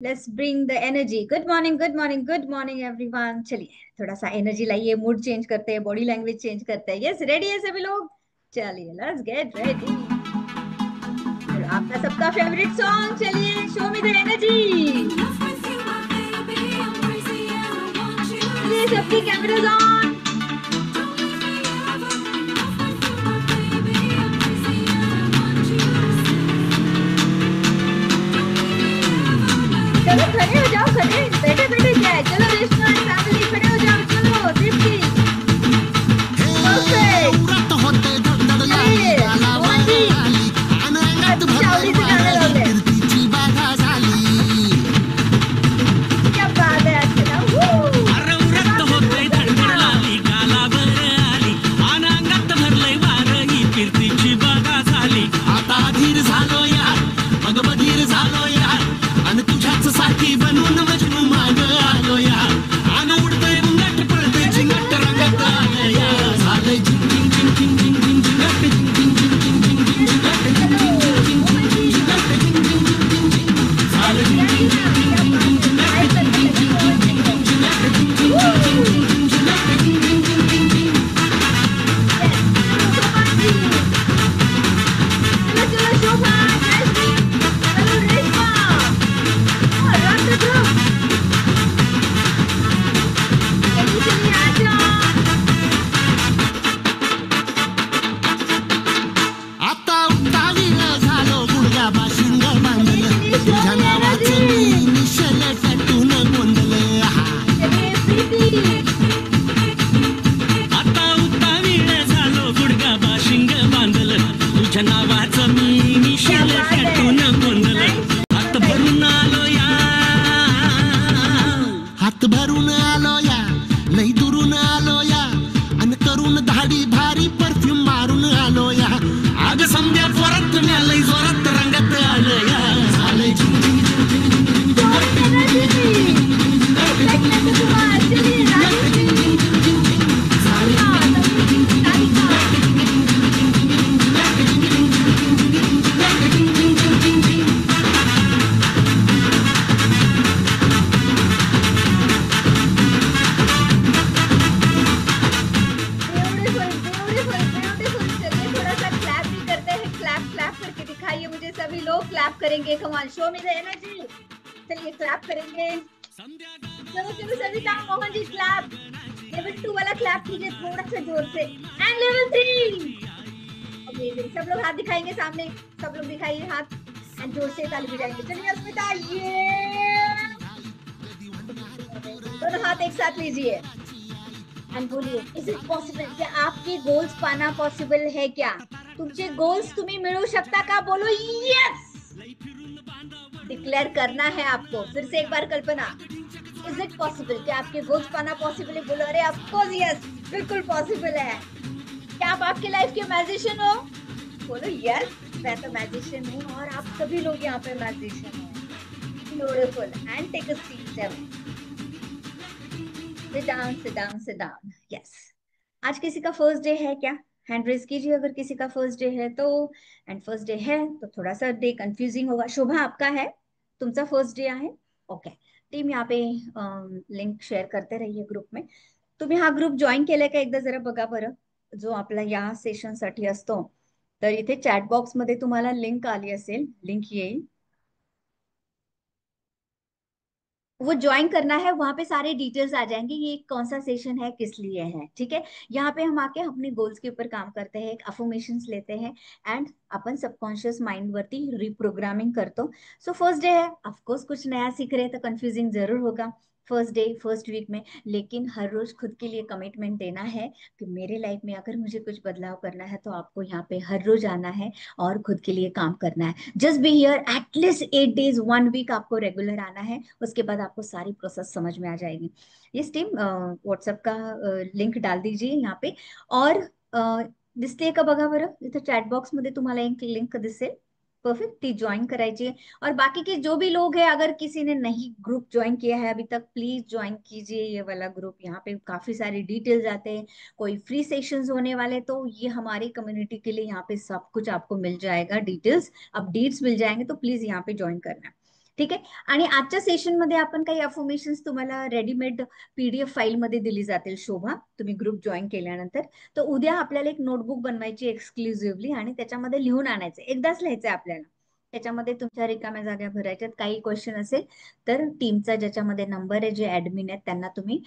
Let's bring the energy. Good morning, good morning, good morning everyone. चलिए थोड़ा सा energy लाइए, मूड चेंज करते हैं, बॉडी लैंग्वेज चेंज करते हैं। यस, रेडी है सभी लोग? चलिए लेट्स गेट रेडी। चलो आपका सबका फेवरेट सॉन्ग, चलिए शो मी द एनर्जी। चलिए सबकी कैमराज ऑन। चलो खड़े हो जाओ, खड़े बैठे बैठे क्या है। चलो रेशमा फैमिली खड़े हो जाओ। चलो दीप्ति परफेक्ट। अरे मोहन जी अच्छा आवडी से गाणं लावलंय। क्या बात है आज का। साठी बनून मजनू माग आलो या आन उडतय बुंगट पळतय चिंगट रंगत आलं या झालंय झिंग झिंग झिंग झिंग झिंग झिंग झिंगट झिंग झिंग झिंग झिंग झिंग झिंग झिंगट झिंग झिंग झिंग झिंग झिंग झिंगट झिंग झिंग झिंग झिंग झिंग झालंय झिंग झिंग झिंग झिंग झिंग झिंग झिंगट झिंग झिंग झिंग झिंग झिंग झिंग झिंगट झिंग झिंग झिंग झिंग झिंग झिंग झिंग झिंग झिंग झिंग झिंग झिंग झिंग झिंग झिंग चलो चलो शोभा, जयश्री, चलो रेशमा, रन द ग्रुप। चलिए चलिए आ जाओ। आता उतावील झालो गुडगा बाशिंग बांधलं चलिए शो तुझ्या मी नावाचं मी एनर्जी। निशल टटून गोंधलं चलिए प्रीति। आता उतावीळ झालो गुडगा बाशिंग बांधलं तुझ्या नावाचं मी क्या निशल बात है। टटून गोंधलं नाइस हात भरून आलो या हात भरून आलो या लई दुरून आलो या अन करून धाडी भारी परफ्यूम मारून आलो या आग संध्या परत लई जोरात रंगत आलं या झालंय झिंग झिंग झिंग झिंग झिंग झिंग शो मी एनर्जी। लग्न कुमार, चलिए राजेश जी, हाँ, सारिका। Beautiful beautiful beautiful. चलिए थोड़ा सा क्लैप भी करते हैं। क्लैप क्लैप करके दिखाइए मुझे। सभी लोग क्लैप करेंगे। Come on, show me the energy. चलिए क्लैप करेंगे। चलो चलो सविता, मोहन जी क्लैप। लेवल 2 वाला क्लैप कीजिए थोड़ा सा जोर से। And level 3। अमेजिंग। सब लोग हाथ दिखाएंगे सामने। सब लोग दिखाइए हाथ एंड जोर से ताली बजाएंगे। चलिए अस्मिता, ये दोनों हाथ एक साथ लीजिए एंड बोलिए, इज इट पॉसिबल? क्या आपके गोल्स पाना पॉसिबल है? क्या तुमचे गोल्स तुम्ही मिळू शकता का? बोलो यस। डिक्लेयर करना है आपको। फिर से एक बार कल्पना, इज इट पॉसिबल? क्या आपके गोल्स पाना पॉसिबल है? बोलो अरे ऑफ कोर्स यस, बिल्कुल पॉसिबल है। क्या आप आपके लाइफ के मैजिशियन हो? बोलो यस, मैं तो मैजिशियन हूँ और आप सभी लोग यहाँ पे मैजिशियन हो। Beautiful. And take a seat. Sit down, sit down, sit down. Yes. आज किसी का फर्स्ट डे है क्या? हैंड रेज कीजिए अगर किसी का फर्स्ट डे है तो। एंड फर्स्ट डे है तो थोड़ा सा डे कंफ्यूजिंग होगा। शोभा आपका है, तुमचा फर्स्ट डे आहे? ओके। टीम यहाँ पे लिंक शेअर करते रहिए ग्रुप में। तुम्ही हा ग्रुप जॉईन केलाय का? एकदा जरा बघा बरं, जो आपला या सेशन साठी असतो। तर इथे चॅट बॉक्स मध्ये तुम्हाला लिंक आली असेल, लिंक येईल, वो ज्वाइन करना है। वहां पे सारे डिटेल्स आ जाएंगे, ये कौन सा सेशन है, किस लिए है। ठीक है, यहाँ पे हम आके अपने गोल्स के ऊपर काम करते हैं, एक अफर्मेशंस लेते हैं एंड अपन सबकॉन्शियस माइंड वरती रिप्रोग्रामिंग करतो। सो फर्स्ट डे है, ऑफकोर्स कुछ नया सीख रहे हैं तो कंफ्यूजिंग जरूर होगा फर्स्ट डे फर्स्ट वीक में। लेकिन हर रोज खुद के लिए कमिटमेंट देना है कि मेरे लाइफ में अगर मुझे कुछ बदलाव करना है तो आपको यहाँ पे हर रोज आना है और खुद के लिए काम करना है। Just be here at least 8 days, 1 week आपको रेगुलर आना है। उसके बाद आपको सारी प्रोसेस समझ में आ जाएगी। ये टीम व्हाट्सएप का लिंक डाल दीजिए यहाँ पे। और दिसते का बघा बरं, इथे चॅट बॉक्स मध्ये तुम्हाला एक लिंक दिसेल। परफेक्ट, ती ज्वाइन करायची है। और बाकी के जो भी लोग हैं, अगर किसी ने नहीं ग्रुप ज्वाइन किया है अभी तक, प्लीज ज्वाइन कीजिए ये वाला ग्रुप। यहाँ पे काफी सारी डिटेल्स आते हैं, कोई फ्री सेशंस होने वाले, तो ये हमारी कम्युनिटी के लिए यहाँ पे सब कुछ आपको मिल जाएगा, डिटेल्स अपडेट्स मिल जाएंगे, तो प्लीज यहाँ पे ज्वाइन करना। ठीक आहे. आणि आजच्या सेशनमध्ये आपण काही अफर्मेशन्स तुम्हाला रेडीमेड PDF फाईलमध्ये दिली जातील शोभा, तुम्ही ग्रुप जॉईन केल्यानंतर. तर उद्या आपल्याला एक नोटबुक बनवायची एक्सक्लुझिव्हली आणि त्याच्यामध्ये लिहून आणायचं, एकदाच लिहायचं आपल्याला. त्याच्यामध्ये तुमच्या रिकाम्या जागा भरायच्यात. काही क्वेश्चन असेल तर टीमचा ज्याच्यामध्ये नंबर आहे, जे ऍडमिन आहेत त्यांना तुम्ही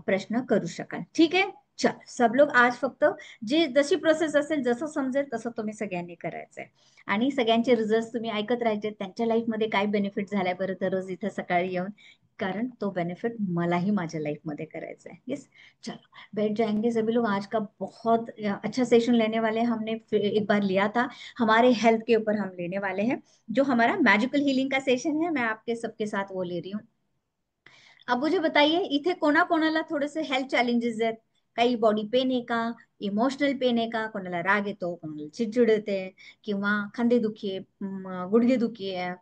प्रश्न करू शकाल. ठीक आहे. चल सब लोग आज फक्त जे जशी प्रोसेस असेल, जसं समजेल तसं तुम्ही सगळ्यांनी करायचंय. आणि सगळ्यांचे रिझल्ट तुम्ही ऐकत राहायचे, त्यांच्या लाईफमध्ये काय बेनिफिट झालाय बरं दररोज इथं सकाळी येऊन, कारण तो बेनिफिट मलाही माझ्या लाईफमध्ये करायचा है. यस, चलो बैठ जाएंगे सभी लोग. आज का बहुत अच्छा सेशन लेने वाले हैं. हमने एक बार लिया था, हमारे हेल्थ के ऊपर हम लेने वाले हैं. जो हमारा मैजिकल हीलिंग का सेशन है, मैं आपके सबके साथ वो ले रही हूँ. अब मुझे बताइए, इथे कोणाकोणाला थोडेसे हेल्थ चॅलेंजेस आहेत? काही बॉडी पेन आहे का, इमोशनल पेन आहे का, कोणाला राग येतो, कोणाला चिडचिड येते, किंवा खांदेदुखी आहे, गुडघेदुखी आहे,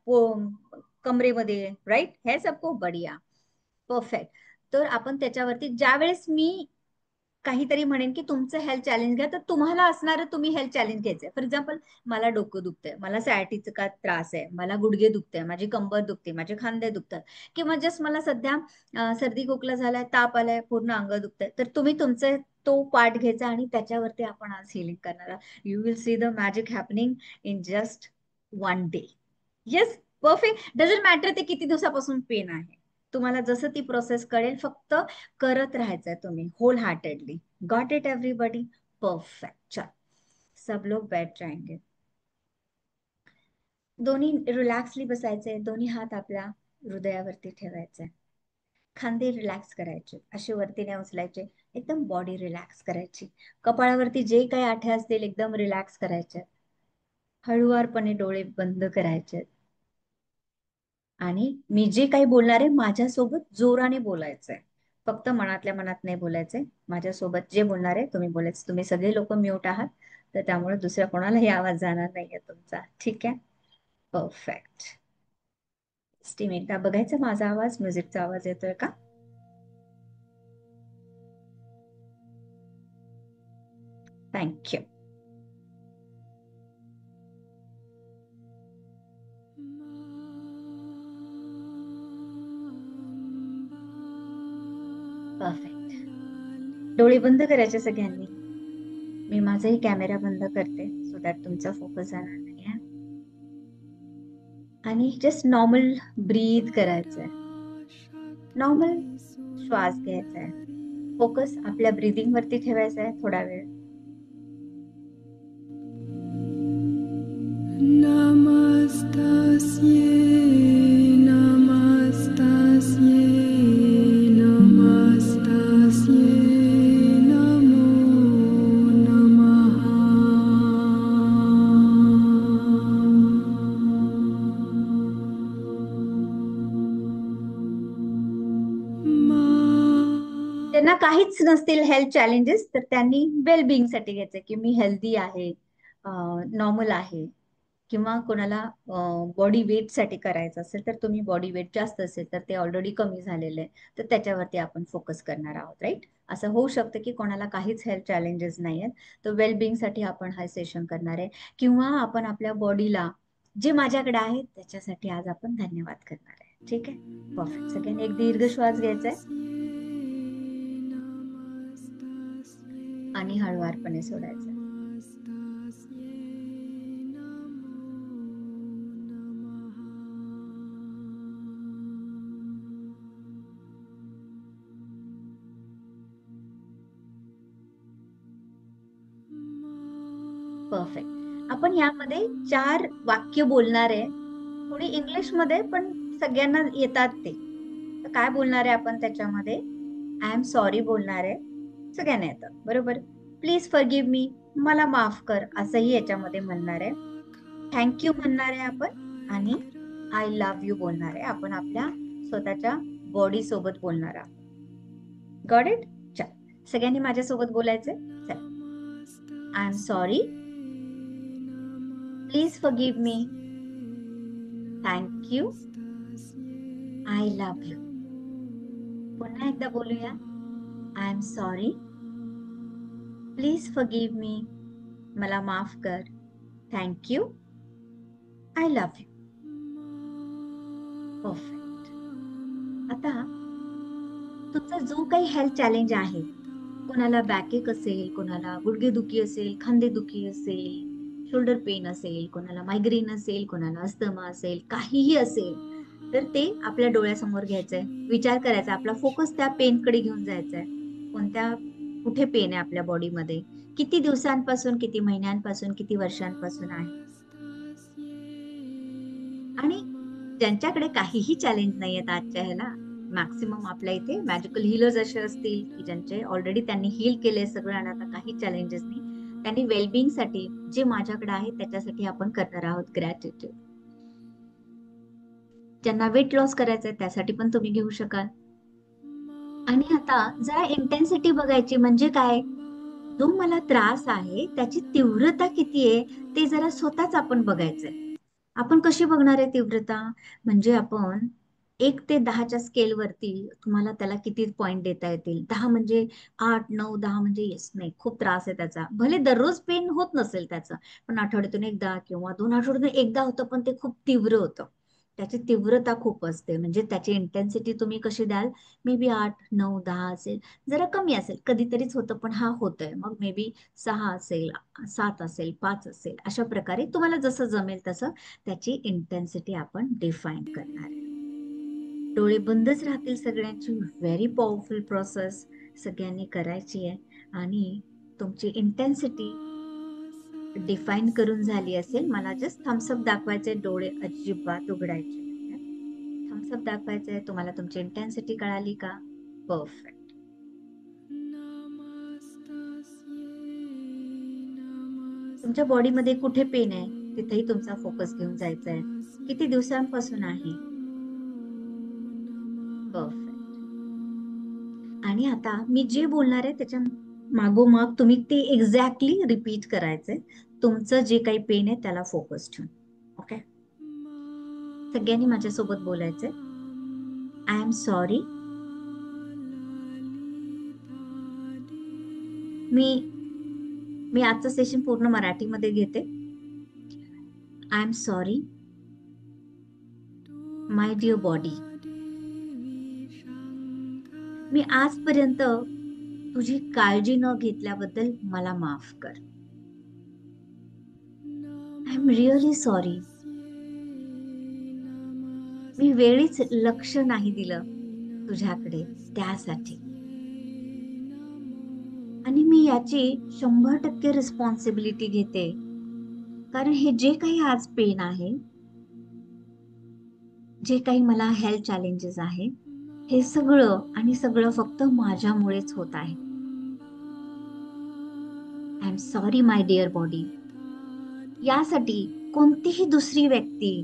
कमरेमध्ये, राईट? हे सबको बढिया, परफेक्ट. तर आपण त्याच्यावरती ज्यावेळेस मी काहीतरी म्हणेन की तुमचं हेल्थ चॅलेंज घ्या, तर तुम्हाला असणारं तुम्ही हेल्थ चॅलेंज घ्यायचंय. फॉर एक्झाम्पल, मला डोकं दुखतंय, मला सॅटिचा का त्रास आहे, मला गुडघे दुखते, माझी कंबर दुखते, माझे खांदे दुखतात, किंवा जस्ट मला सध्या सर्दी खोकला झालाय, ताप आलाय, पूर्ण अंग दुखतंय, तर तुम्ही तुमचे तो पार्ट घ्यायचा आणि त्याच्यावरती आपण आज हिलिंग करणार आहोत. You will see the magic happening in just 1 day. Yes, perfect. Doesn't matter ते किती दिवसापासून पेन आहे, तुम्हाला जसं ती प्रोसेस कळेल, फक्त करत राहायचंय तुम्ही whole heartedly. Got it everybody? Perfect. चल सब लोग बैठ जाएंगे. दोन्ही रिलॅक्सली बसायचे, दोन्ही हात आपल्या हृदयावरती ठेवायचे, खांदे रिलॅक्स करायचे, असे वरती नाही उचलायचे, एकदम बॉडी रिलॅक्स करायची. कपाळावरती जे काही आठे असतील एकदम रिलॅक्स करायचे. हळुवारपणे डोळे बंद करायचे. आणि मी जे काही बोलणार आहे माझ्यासोबत जोराने बोलायचंय, फक्त मनातल्या मनात नाही बोलायचंय. माझ्यासोबत जे बोलणार आहे तुम्ही बोलायचं. तुम्ही सगळे लोक म्यूट आहात, तर त्यामुळे दुसऱ्या कोणालाही आवाज जाणार नाहीये तुमचा. ठीक आहे, परफेक्ट. स्टीम एकदा बघायचं माझा आवाज, म्युझिकचा आवाज येतोय का? थँक्यू. परफेक्ट. डोळे बंद करायचे सगळ्यांनी. मी माझाही कॅमेरा बंद करते, सो दॅट तुमचा फोकस जाणार नाही. आणि जस्ट नॉर्मल ब्रीथ करायचंय, नॉर्मल श्वास घ्यायचा आहे. फोकस आपल्या ब्रीदिंग वरती ठेवायचा आहे थोडा वेळ. नमस्तस्यै नमस्तस्यै नमस्तस्यै नमो नमः. त्यांना काहीच नसतील हेल्थ चॅलेंजेस, तर त्यांनी वेलबिंग साठी घ्यायचं की मी हेल्दी आहे, नॉर्मल आहे. किंवा कोणाला बॉडी वेट साठी करायचं असेल, तर तुम्ही बॉडी वेट जास्त असेल तर ते ऑलरेडी कमी झालेलं आहे, तर त्याच्यावरती आपण फोकस करणार आहोत. राईट? असं होऊ शकतं की कोणाला काहीच हेल्थ चॅलेंजेस नाही आहेत, तर वेलबिंग साठी आपण हा सेशन करणार आहे. किंवा आपण आपल्या बॉडीला जे माझ्याकडे आहे त्याच्यासाठी आज आपण धन्यवाद करणार आहे. ठीक आहे, परफेक्ट. सगळ्यांनी एक दीर्घ श्वास घ्यायचा आहे आणि हळुवारपणे सोडायचा. परफेक्ट. आपण यामध्ये 4 वाक्य बोलणार आहे, थोडी इंग्लिश मध्ये, पण सगळ्यांना येतात ते. तर काय बोलणार आहे आपण त्याच्यामध्ये? आय एम सॉरी बोलणार आहे, सगळ्यांना येतं बरोबर. प्लीज फॉरगिव्ह मी, मला माफ कर, असंही याच्यामध्ये म्हणणार आहे. थँक्यू म्हणणार आहे आपण. आणि आय लव्ह यू बोलणार आहे आपण आपल्या स्वतःच्या बॉडी सोबत बोलणार आहोत. Got it? चल सगळ्यांनी माझ्यासोबत बोलायचंय. चल. I am sorry, please forgive me, thank you, I love you. पुन्हा एकदा बोलूया. I am sorry, please forgive मी, मला माफ कर, thank you, I love you. Perfect. आता तुमचा जो काही हेल्थ चॅलेंज आहे, कोणाला बॅकएक असेल, कोणाला गुडघेदुखी असेल, खांदेदुखी असेल, शोल्डर पेन असेल, कोणाला मायग्रेन असेल, कोणाला अस्थमा असेल, काहीही असेल, तर ते आपल्या डोळ्यासमोर घ्यायचंय. विचार करायचा, आपला फोकस त्या पेनकडे घेऊन जायचा आहे. कुठे पेन आहे आपल्या बॉडीमध्ये, किती दिवसांपासून, किती महिन्यांपासून, किती वर्षांपासून आहे. आणि ज्यांच्याकडे काहीही चॅलेंज नाही आहेत आजच्या ह्याला, मॅक्सिमम आपल्या इथे मॅजिकल हिलर्स असे असतील की ज्यांचे ऑलरेडी त्यांनी हील केले सगळं आणि आता काही चॅलेंजेस नाही, त्यांनी वेलबिंग साठी जे माझ्याकडे आहे त्याच्यासाठी आपण करणार आहोत ग्रॅटिट्यूड. ज्यांना वेट लॉस करायचंय त्यासाठी पण तुम्ही घेऊ शकाल. आणि आता जरा इंटेन्सिटी बघायची, म्हणजे काय, जो मला त्रास आहे त्याची तीव्रता किती आहे ते जरा स्वतःच आपण बघायचंय. आपण कशी बघणार आहे तीव्रता, म्हणजे आपण 1 ते 10च्या स्केलवरती तुम्हाला त्याला किती पॉइंट देता येतील. 10 म्हणजे 8, 9, 10 म्हणजे येस नाही, खूप त्रास आहे त्याचा. भले दररोज पेन होत नसेल त्याचं, पण आठवड्यातून एकदा किंवा 2 आठवड्यातून एकदा होतं, पण ते खूप तीव्र होतं. त्याची तीव्रता खूप असते, म्हणजे त्याची इंटेन्सिटी तुम्ही कशी द्याल, मे बी 8, 9, 10 असेल. जरा कमी असेल, कधीतरीच होतं पण हा होतोय, मग मे बी 6 असेल, 7 असेल, 5 असेल, अशा प्रकारे तुम्हाला जसं जमेल तसं त्याची इंटेन्सिटी आपण डिफाईन करणार आहे. डोळे बंदच राहतील सगळ्यांची. व्हेरी पॉवरफुल प्रोसेस सगळ्यांनी करायची आहे. आणि तुमची इंटेन्सिटी डिफाईन करून झाली असेल, मला जस्ट थम्सअप दाखवायचे, डोळे अजिबात उघडायचे नाही. थम्सअप दाखवायचंय. तुम्हाला तुमची इंटेन्सिटी कळाली का? परफेक्ट. तुमच्या बॉडीमध्ये कुठे पेन आहे तिथेही तुमचा फोकस घेऊन जायचा आहे. किती दिवसांपासून आहे? परफेक्ट. आणि आता मी जे बोलणार आहे त्याच्या मागोमाग तुम्ही ते एक्झॅक्टली रिपीट करायचंय. तुमचं जे काही पेन आहे त्याला फोकस ठेवून. ओके, सगळ्यांनी माझ्यासोबत बोलायचंय. I am sorry. मी मी आजचं सेशन पूर्ण मराठीमध्ये घेते. I am sorry my dear body. मी आजपर्यंत तुझी काळजी न घेतल्याबद्दल मला माफ कर. I am really sorry. मी वेळीच लक्ष नाही दिलं तुझ्याकडे, त्यासाठी. आणि मी याची 100% रिस्पॉन्सिबिलिटी घेते, कारण हे जे काही आज पेन आहे, जे काही मला हेल्थ चॅलेंजेस आहे, हे सगळं आणि सगळं फक्त माझ्यामुळेच होत आहे. I am sorry my dear body. यासाठी कोणतीही दुसरी व्यक्ती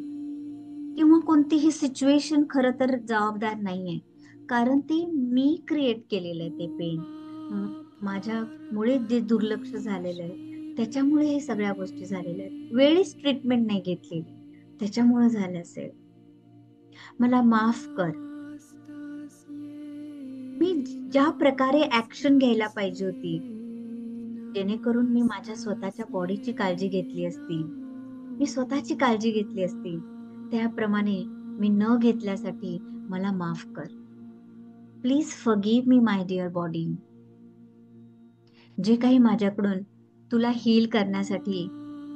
किंवा कोणतीही सिच्युएशन खरं तर जबाबदार नाहीये, कारण ते मी क्रिएट केलेलं आहे ते पेन. माझ्यामुळे जे दुर्लक्ष झालेलं आहे त्याच्यामुळे हे सगळ्या गोष्टी झालेल्या आहेत. वेळीच ट्रीटमेंट नाही घेतलेली, त्याच्यामुळे झालं असेल. मला माफ कर. मी ज्या प्रकारे ऍक्शन घ्यायला पाहिजे होती, जेणेकरून मी माझ्या स्वतःच्या बॉडीची काळजी घेतली असती, मी स्वतःची काळजी घेतली असती, त्याप्रमाणे मी न घेतल्यासाठी मला माफ कर. Please forgive me my dear body. जे काही माझ्याकडून तुला हील करण्यासाठी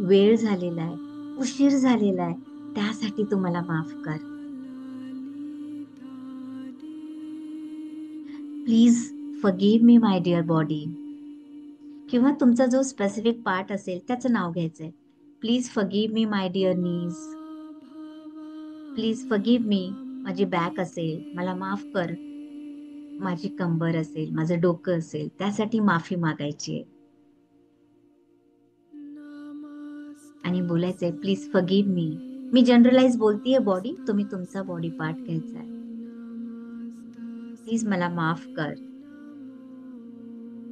वेळ झालेला आहे, उशीर झालेला आहे, त्यासाठी तू मला माफ कर. Please forgive me my dear body. किंवा तुमचा जो स्पेसिफिक पार्ट असेल त्याचं नाव घ्यायचंय. Please forgive me my dear knees. Please forgive me, माझी बॅक असेल, मला माफ कर. माझी कंबर असेल, माझं डोकं असेल, त्यासाठी माफी मागायची आहे. आणि बोलायचंय प्लीज फॉरगिव्ह मी. मी जनरलाइज बोलतीये बॉडी, तुम्ही तुमचा बॉडी पार्ट घ्यायचा आहे. प्लीज मला माफ कर.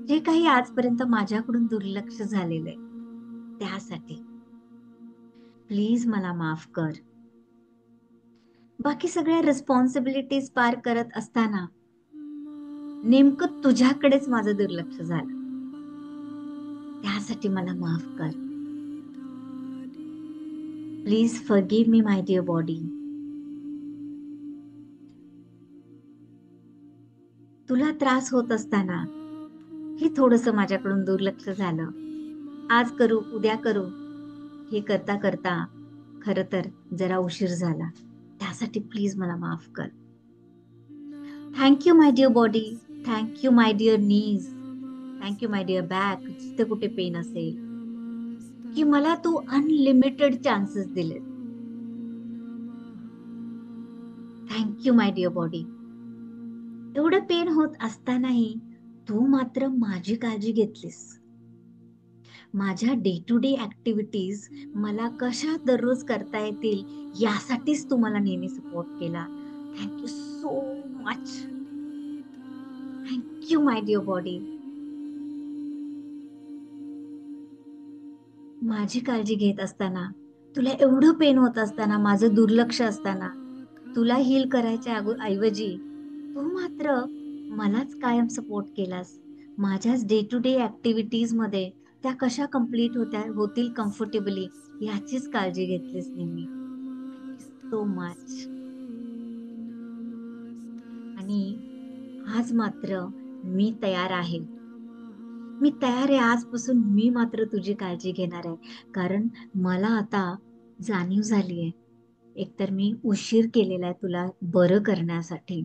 जे काही आजपर्यंत माझ्याकडून दुर्लक्ष झालेलं आहे त्यासाठी प्लीज मला माफ कर. बाकी सगळ्या रिस्पॉन्सिबिलिटीज पार करत असताना नेमकं तुझ्याकडेच माझं दुर्लक्ष झालं, त्यासाठी मला माफ कर. Please forgive me my dear body. तुला त्रास होत असताना हे थोडस माझ्याकडून दुर्लक्ष झालं. आज करू उद्या करू हे करता करता खर तर जरा उशीर झाला. त्यासाठी प्लीज मला माफ कर. थँक्यू माय डिअर बॉडी, थँक्यू माय डिअर नीज, थँक्यू माय डिअर बॅक, जिथे कुठे पेन असेल, की मला तू अनलिमिटेड चान्सेस दिले. थँक्यू माय डिअर बॉडी. एवढं पेन होत असतानाही तू मात्र माझी काळजी घेतलीस. माझ्या डे टू डे ऍक्टिव्हिटीज मला कशा दररोज करता येतील यासाठीच तू मला नेहमी सपोर्ट केला. Thank you so much. थँक्यू माय डिअर बॉडी. माझी काळजी घेत असताना, तुला एवढं पेन होत असताना, माझं दुर्लक्ष असताना, तुला हील करायच्या ऐवजी तू मात्र मलाच कायम सपोर्ट केलास. माझ्याच डे टू डे ऍक्टिव्हिटीज मध्ये त्या कशा कम्प्लीट होतील कम्फर्टेबली याचीच काळजी घेतलीस नेहमी. So much. आणि आज मात्र मी तयार आहे. मी तयार आहे आजपासून. मी मात्र तुझी काळजी घेणार आहे. कारण मला आता जाणीव झालीये, एकतर मी उशीर केलेला आहे तुला बरं करण्यासाठी,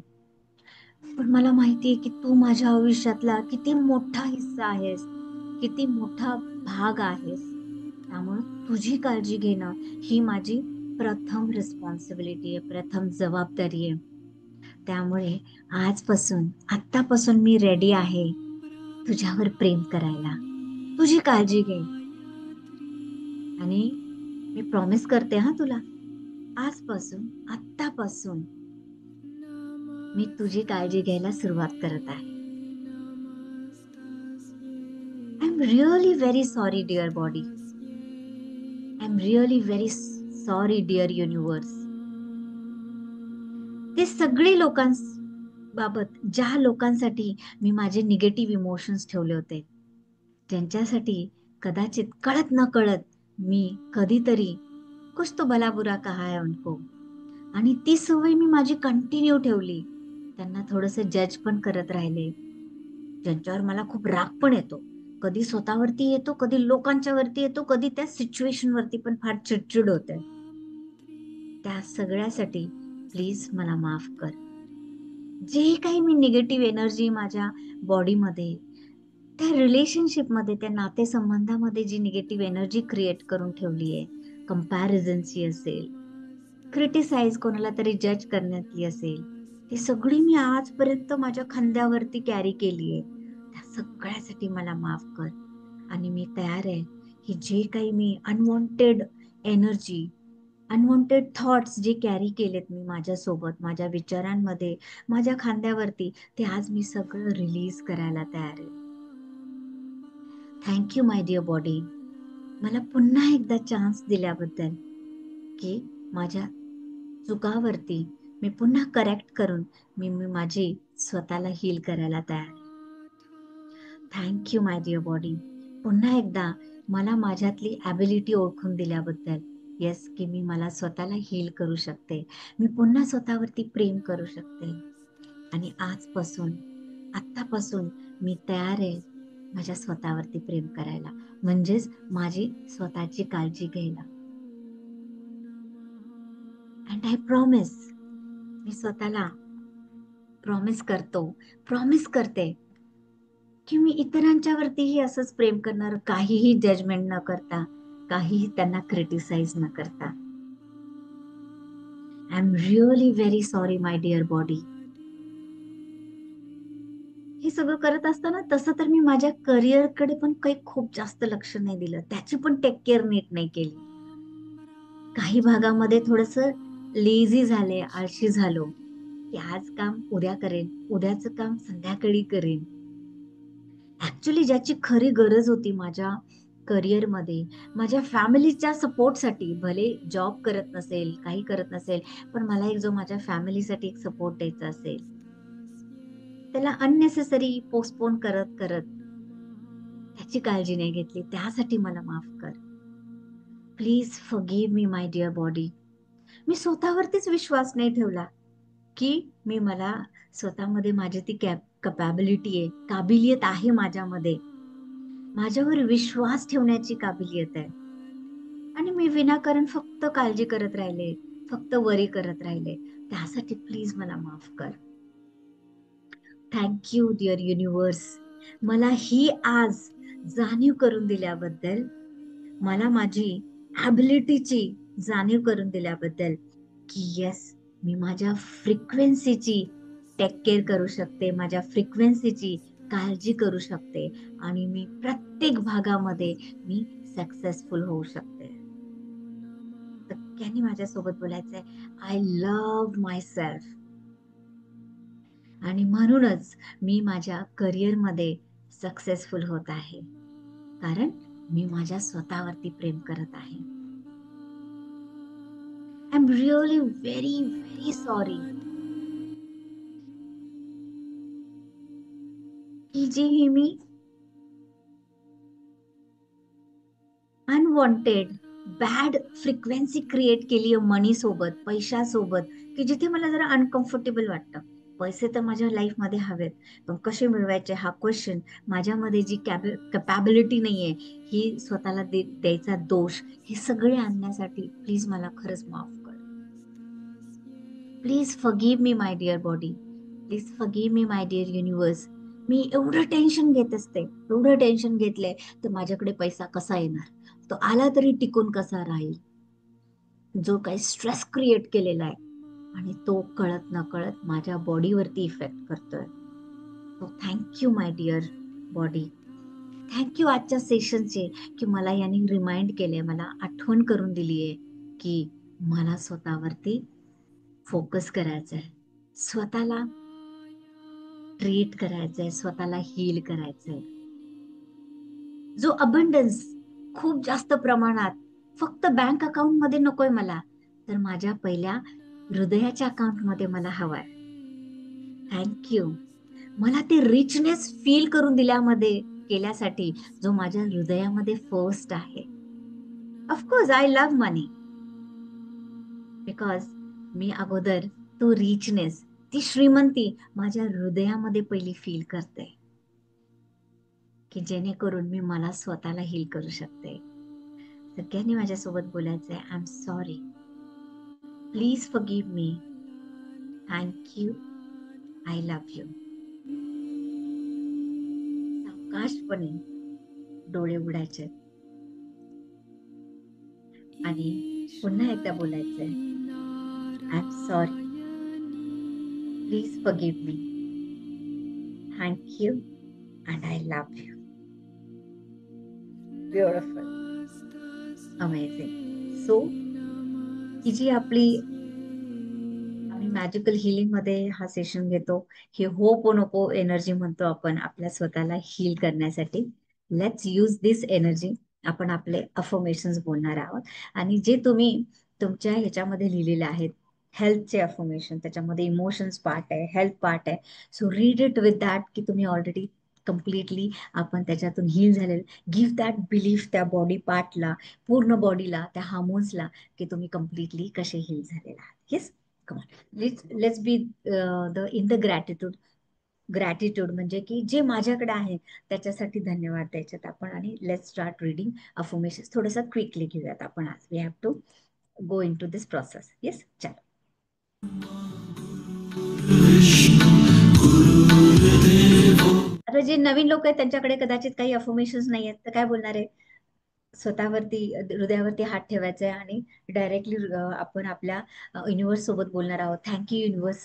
पण मला माहितीये की तू माझ्या आयुष्यातला किती मोठा हिस्सा आहेस, किती मोठा भाग आहेस. त्यामुळे तुझी काळजी घेणं ही माझी प्रथम रिस्पॉन्सिबिलिटी आहे, प्रथम जबाबदारी आहे. त्यामुळे आत्तापासून मी रेडी आहे तुझ्यावर प्रेम करायला, तुझी काळजी घे. आणि मी प्रॉमिस करते हा तुला, आत्तापासून मी तुझी काळजी घ्यायला सुरुवात करत आहे. I am really very sorry dear body. I am really very sorry dear universe. ते सगळे लोकांबाबत ज्या लोकांसाठी मी माझे निगेटिव्ह इमोशन्स ठेवले होते, ज्यांच्यासाठी कदाचित कळत न कळत मी कधीतरी कुछ तो भला बुरा कहा है उनको, आणि ती सवय मी माझी कंटिन्यू ठेवली. त्यांना थोडस जज पण करत राहिले, ज्यांच्यावर मला खूप राग पण येतो. कधी स्वतःवरती येतो, कधी लोकांच्या वरती येतो, कधी त्या सिच्युएशन वरती पण फार चिडचिड होते. त्या सगळ्यासाठी प्लीज मला माफ कर. जे काही मी निगेटिव्ह एनर्जी माझ्या बॉडीमध्ये, त्या रिलेशनशिपमध्ये, त्या नातेसंबंधामध्ये जी निगेटिव्ह एनर्जी क्रिएट करून ठेवली आहे, कंपॅरिझनची असेल, क्रिटिसाइज कोणाला तरी जज करण्यातली असेल, ती सगळी मी आजपर्यंत माझ्या खांद्यावरती कॅरी केली आहे. त्या सगळ्यासाठी मला माफ कर. आणि मी तयार आहे की जे काही मी अनवॉन्टेड एनर्जी, अनवॉन्टेड थॉट्स जे कॅरी केलेत मी माझ्यासोबत, माझ्या विचारांमध्ये, माझ्या खांद्यावरती, ते आज मी सगळं रिलीज करायला तयार आहे. थँक्यू माय डिअर बॉडी. मला पुन्हा एकदा चान्स दिल्याबद्दल, की माझ्या चुकावरती मी पुन्हा करेक्ट करून मी माझी स्वतःला हील करायला तयार आहे. थँक्यू माय डिअर बॉडी. पुन्हा एकदा मला माझ्यातली ॲबिलिटी ओळखून दिल्याबद्दल. येस, की मी मला स्वतःला हील करू शकते, मी पुन्हा स्वतःवरती प्रेम करू शकते. आणि आत्तापासून मी तयार आहे माझ्या स्वतःवरती प्रेम करायला, म्हणजेच माझी स्वतःची काळजी घ्यायला. अँड आय प्रॉमिस, मी स्वतःला प्रॉमिस करते की मी इतरांच्यावरतीही असंच प्रेम करणार, काहीही जजमेंट न करता, काहीही त्यांना क्रिटिसाइज न करता. I am really very sorry my dear body. हे सगळं करत असताना तसं तर मी माझ्या करिअरकडे पण काही खूप जास्त लक्ष नाही दिलं, त्याची पण टेक केअर नीट नाही केली. काही भागामध्ये थोडस लेझी झाले, आळशी झालो, की आज काम उद्या करेन, उद्याचं काम संध्याकाळी करेन. ऍक्च्युली ज्याची खरी गरज होती माझ्या करिअरमध्ये, माझ्या फॅमिलीच्या सपोर्टसाठी, भले जॉब करत नसेल, काही करत नसेल, पण मला एक जो माझ्या फॅमिलीसाठी एक सपोर्ट द्यायचा असेल, त्याला अननेसेसरी पोस्टपोन करत करत त्याची काळजी नाही घेतली. त्यासाठी मला माफ कर. Please forgive me my dear body. मी स्वतःवरतीच विश्वास नाही ठेवला की मी मला स्वतःमध्ये माझी ती कॅपॅबिलिटी आहे, काबिलियत आहे माझ्यामध्ये, माझ्यावर विश्वास ठेवण्याची काबिलियत आहे. आणि मी विनाकारण फक्त काळजी करत राहिले, फक्त वरी करत राहिले, त्यासाठी प्लीज मला माफ कर. थँक्यू डिअर युनिव्हर्स, मला ही आज जाणीव करून दिल्याबद्दल, मला माझी ॲबिलिटीची जाणीव करून दिल्याबद्दल, की येस, मी माझ्या फ्रिक्वेन्सीची टेक केअर करू शकते, माझ्या फ्रिक्वेन्सीची काळजी करू शकते आणि मी प्रत्येक भागामध्ये मी सक्सेसफुल होऊ शकते. सगळ्यांनी माझ्यासोबत बोलायचंय, आय लव्ह माय सेल्फ. आणि म्हणूनच मी माझ्या करिअरमध्ये सक्सेसफुल होत आहे, कारण मी माझ्या स्वतःवरती प्रेम करत आहे. I am really very very sorry की जी ही मी अनवॉन्टेड बॅड फ्रिक्वेन्सी क्रिएट केली आहे मनी सोबत, पैशासोबत, की जिथे मला जरा अनकम्फर्टेबल वाटतं. पैसे तर माझ्या लाईफमध्ये हवेत, पण कसे मिळवायचे हा क्वेश्चन, माझ्यामध्ये जी कॅपॅबिलिटी नाहीये, ही स्वतःला द्यायचा दोष, हे सगळे आणण्यासाठी प्लीज मला खरंच माफ कर. Please forgive me my dear body, please forgive me my dear universe. मी एवढं टेन्शन घेत असते, एवढं टेन्शन घेतलंय तर माझ्याकडे पैसा कसा येणार, तो आला तरी टिकून कसा राहील, जो काही स्ट्रेस क्रिएट केलेला आहे आणि तो कळत न कळत माझ्या बॉडीवरती इफेक्ट करतोय. सो थँक्यू माय डिअर बॉडी, थँक्यू आजच्या सेशनचे, की मला यांनी रिमाइंड केले, मला आठवण करून दिली आहे की मला स्वतःवरती फोकस करायचं आहे, स्वतःला ट्रीट करायचंय, स्वतःला हील करायचंय. जो अबंडन्स खूप जास्त प्रमाणात फक्त बँक अकाउंट मध्ये नकोय मला, तर माझ्या पहिल्या हृदयाच्या अकाउंट मध्ये मला हवाय. थँक्यू मला ते रिचनेस फील करून केल्यासाठी, जो माझ्या हृदयामध्ये फर्स्ट आहे. Of course I love money, because मी अगोदर तो रिचनेस, ती श्रीमंती माझ्या हृदयामध्ये पहिली फील करते, की जेणेकरून मी मला स्वतःला हील करू शकते. सगळ्यांनी माझ्यासोबत बोलायचंय, I am sorry, please forgive me, thank you, I love you. सावकाशपणे डोळे उघडायचे आणि पुन्हा एकदा बोलायचंय, I am sorry, please forgive me, thank you and I love you. Beautiful, amazing. So ही जी आम्ही मॅजिकल हिलिंग मध्ये हा सेशन घेतो, हे होपोनोपो एनर्जी म्हणतो आपण आपल्या स्वतःला हील करण्यासाठी. Let's use this energy. आपण आपले अफर्मेशन्स बोलणार आहोत आणि जे तुम्ही तुमच्या ह्याच्यामध्ये लिहिलेले आहेत, हेल्थचे अफर्मेशन, त्याच्यामध्ये इमोशन्स पार्ट आहे, हेल्थ पार्ट आहे. So read it with that, की तुम्ही ऑलरेडी कम्प्लिटली आपण त्याच्यातून हील झालेलं. गिव्ह दॅट बिलीफ त्या बॉडी पार्टला, पूर्ण बॉडीला, त्या हार्मोन्सला, की तुम्ही कम्प्लिटली कसे हील झालेला आहात. Yes, come on, let's be in the gratitude, म्हणजे की जे माझ्याकडे आहे त्याच्यासाठी धन्यवाद द्यायच्यात आपण. आणि लेट्स स्टार्ट रीडिंग अफर्मेशन्स. थोडंसं क्विकली घेऊयात आपण आज. We have to go into this process. Yes, चलो. आता जे नवीन लोक आहेत त्यांच्याकडे कदाचित काही अफर्मेशन्स नाही आहेत, तर काय बोलणार आहे? स्वतःवरती, हृदयावरती हात ठेवायचा आहे आणि डायरेक्टली आपण आपल्या युनिव्हर्स सोबत बोलणार आहोत. थँक्यू युनिव्हर्स,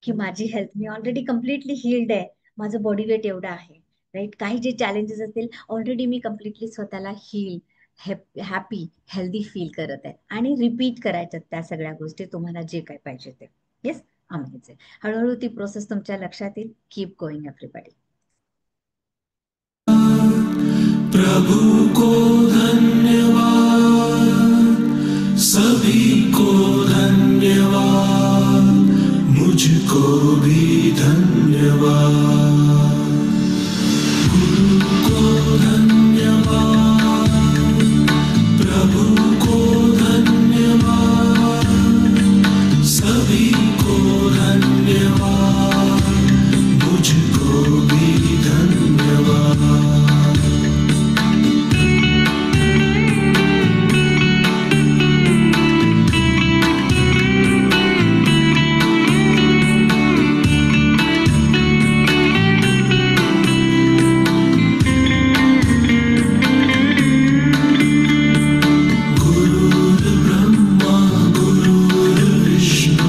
की माझी हेल्थ, मी ऑलरेडी कम्प्लिटली हील्ड आहे, माझं बॉडी वेट एवढं आहे, राईट. काही जे चॅलेंजेस असतील, ऑलरेडी मी कम्प्लिटली स्वतःला हील, हॅपी, हेल्दी फील करत आहे. आणि रिपीट करायच्यात त्या सगळ्या गोष्टी, तुम्हाला जे काय पाहिजे ते. Yes, amazing. हळूहळू ती प्रोसेस तुमच्या लक्षात येईल. Keep going everybody. प्रभु को धन्यवाद, सभी को धन्यवाद, मुझको भी धन्यवाद. गुरु को धन्यवाद, प्रभु को धन्यवाद, सभी को धन्यवाद, मुझको भी धन्यवाद। गुरुर्ब्रह्मा गुरुर्विष्णु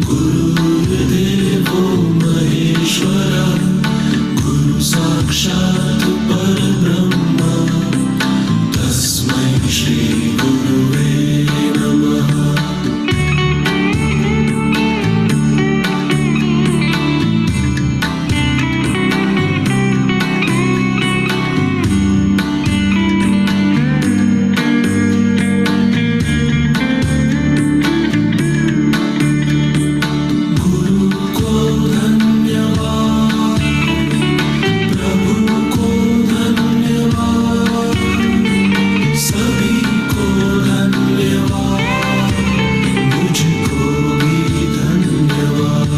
गुरुर्देवो महेश्वरः गुरु साक्षात् परब्रह्म तस्मै श्री गुरुवे नमः। गुरु को धन्यवाद, प्रभु को धन्यवाद, सभी को धन्यवाद, मुझको भी धन्यवाद।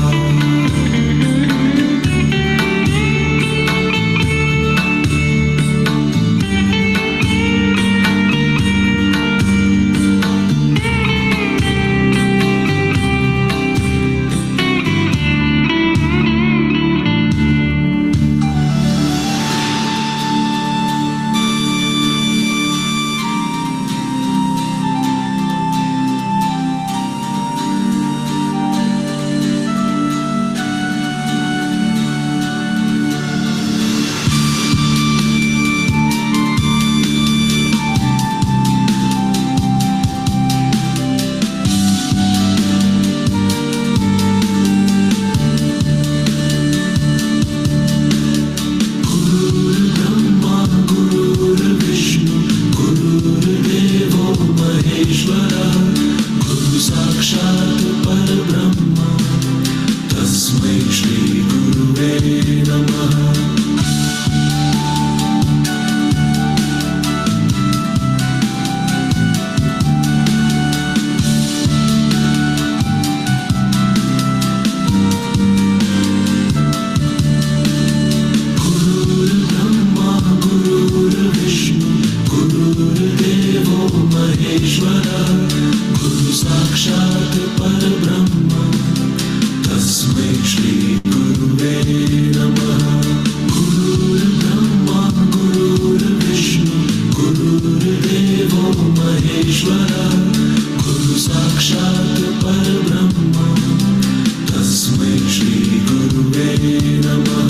गुरुर्ब्रह्मा गुरुर्विष्णु गुरुर्देवो महेश्वरः गुरु साक्षात् परब्रह्म तस्मै श्री गुरुवे नमः। गुरुर्ब्रह्मा गुरुर्विष्णु गुरुर्देवो महेश्वरः गुरु साक्षात् परब्रह्म तस्मै श्री गुरुवे नमः। गुरुर्ब्रह्मा गुरुर्विष्णु गुरुर्देवो महेश्वरः गुरु साक्षात् परब्रह्म तस्मै श्री गुरुवे नमः।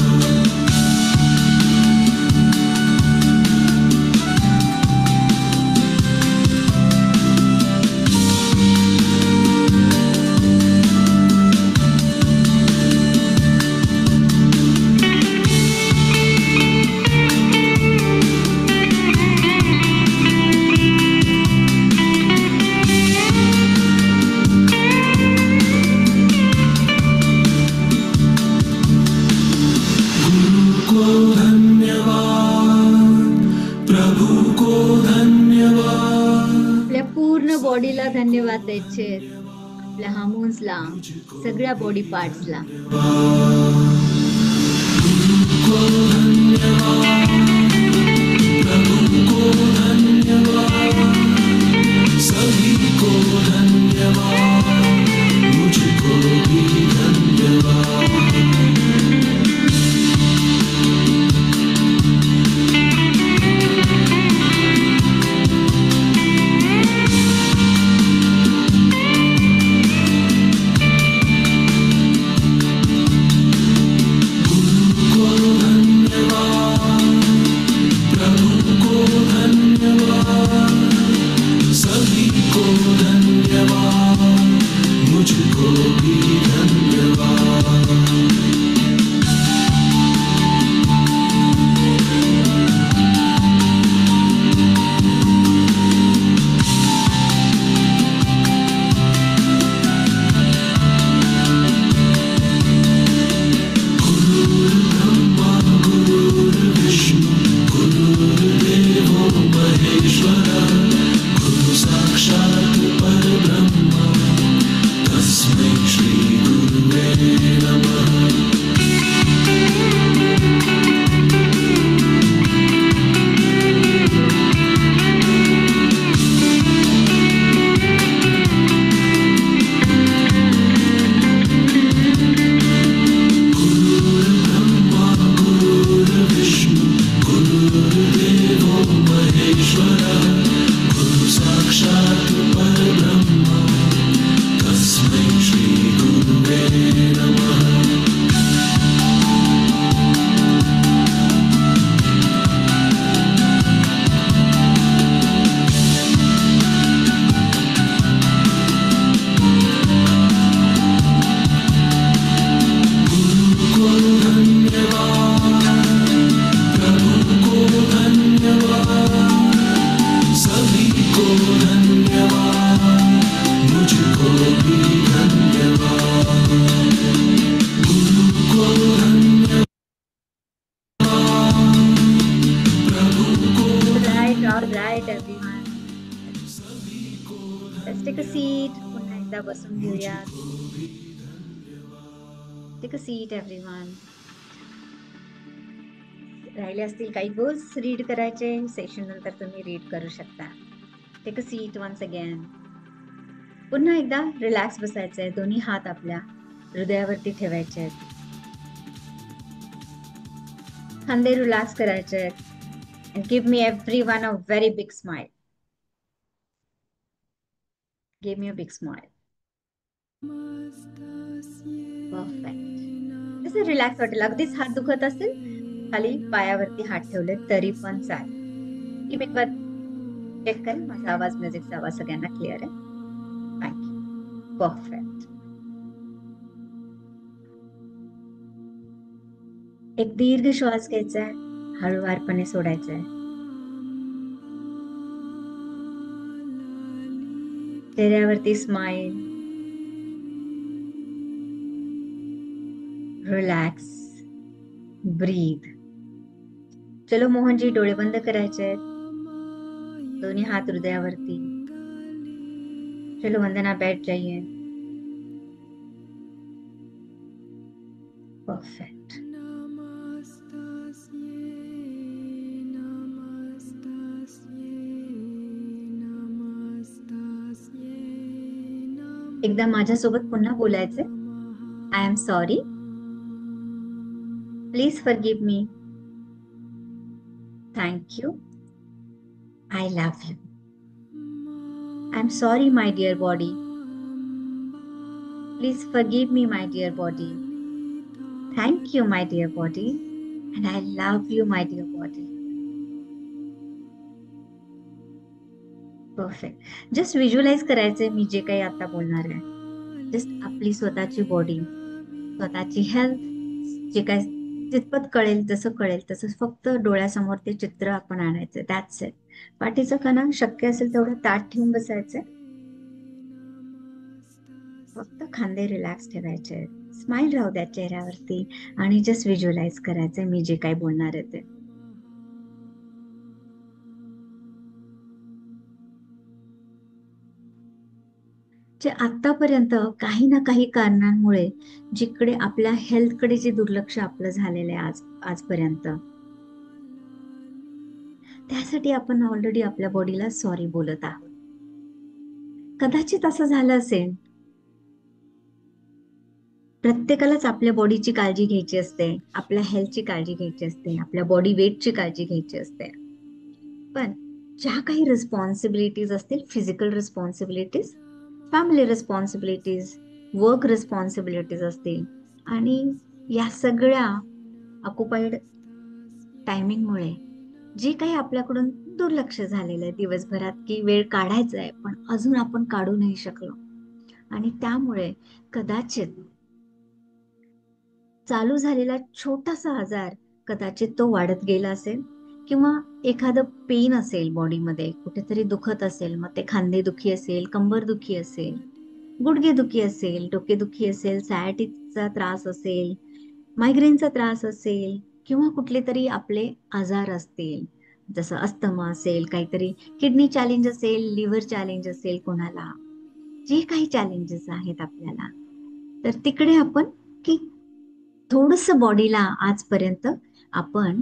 गुरु को धन्यवाद, प्रभू को धन्यवाद, आपल्या पूर्ण बॉडीला धन्यवाद द्यायचे, आपल्या हार्मोन्सला, सगळ्या बॉडी पार्ट्सला। गुरु को धन्यवाद, प्रभु को धन्यवाद, सभी को धन्यवाद, मुझको भी धन्यवाद। Take a seat. पुन्हा एकदा बसून घेऊयात. Take a seat everyone. राहिले असतील काही गोल्स रीड करायचे, सेशन नंतर तुम्ही रीड करू शकता. Take a seat once again. पुन्हा एकदा रिलॅक्स बसायचंय. दोन्ही हात आपल्या हृदयावरती ठेवायचे आहेत. खांदे रिलॅक्स करायचे आहेत. And give me everyone a very big smile. Give me a big smile. Perfect. जसं रिलॅक्स वाटेल. अगदीच हात दुखत असेल, खाली पायावरती हात ठेवले तरी पण चालेल. की मी एकदा चेक करेन माझा आवाज, म्युझिकचा आवाज सगळ्यांना क्लिअर आहे. थँक्यू. परफेक्ट. एक दीर्घ श्वास घ्यायचा आहे, हळूवारपणे सोडायचा आहे. चेहऱ्यावरती स्माइल. रिलॅक्स. ब्रीथ. चलो मोहनजी, डोळे बंद करायचे आहेत. दोन्ही हात हृदयावरती. चलो वंदना, बैठ जाइए. परफेक्ट. एकदा माझ्यासोबत पुन्हा बोलायचे. I am sorry. Please forgive me. Thank you. I love you. I am sorry my dear body. Please forgive me my dear body. Thank you my dear body. And I love you my dear body. Perfect. Just visualise करायचंय मी जे काही आता बोलणार आहे. Just आपली स्वतःची body, स्वतःची हेल्थ, जे काय जितपत कळेल जसं कळेल तसं फक्त डोळ्यासमोर ते चित्र आपण आणायचं. That's it. पाठीचं कणा शक्य असेल तेवढं ताठ ठेवून बसायचंय. फक्त खांदे रिलॅक्स ठेवायचे. स्माइल राहू द्या चेहऱ्यावरती आणि जस्ट व्हिज्युअलाइज करायचंय मी जे काही बोलणार आहे ते. जे आतापर्यंत काही ना काही कारणांमुळे जिकडे आपल्या हेल्थकडे जे दुर्लक्ष आपलं झालेलं आहे आजपर्यंत, त्यासाठी आपण ऑलरेडी आपल्या बॉडीला सॉरी बोलत आहोत. कदाचित असं झालं असेल, प्रत्येकालाच आपल्या बॉडीची काळजी घ्यायची असते, आपल्या हेल्थची काळजी घ्यायची असते, आपल्या बॉडी वेटची काळजी घ्यायची असते. पण ज्या काही रिस्पॉन्सिबिलिटीज असतील, physical responsibilities, family responsibilities, work responsibilities असतील, आणि या सगळ्या ऑक्युपाईड टायमिंगमुळे जे काही आपल्याकडून दुर्लक्ष झालेलं आहे दिवसभरात, की वेळ काढायचा आहे पण अजून आपण काढू नाही शकलो, आणि त्यामुळे कदाचित चालू झालेला छोटासा आजार कदाचित तो वाढत गेला असेल, किंवा एखादं पेन असेल बॉडीमध्ये, कुठेतरी दुखत असेल, मग ते खांदे दुखी असेल, कंबर दुखी असेल, गुडघे दुखी असेल, डोके दुखी असेल, सायटिकचा त्रास असेल, मायग्रेनचा त्रास असेल, किंवा कुठले तरी आपले आजार असतील, जसं अस्थमा असेल, काहीतरी किडनी चॅलेंज असेल, लिव्हर चॅलेंज असेल, कोणाला जे काही चॅलेंजेस आहेत आपल्याला, तर तिकडे आपण की थोडस बॉडीला आजपर्यंत आपण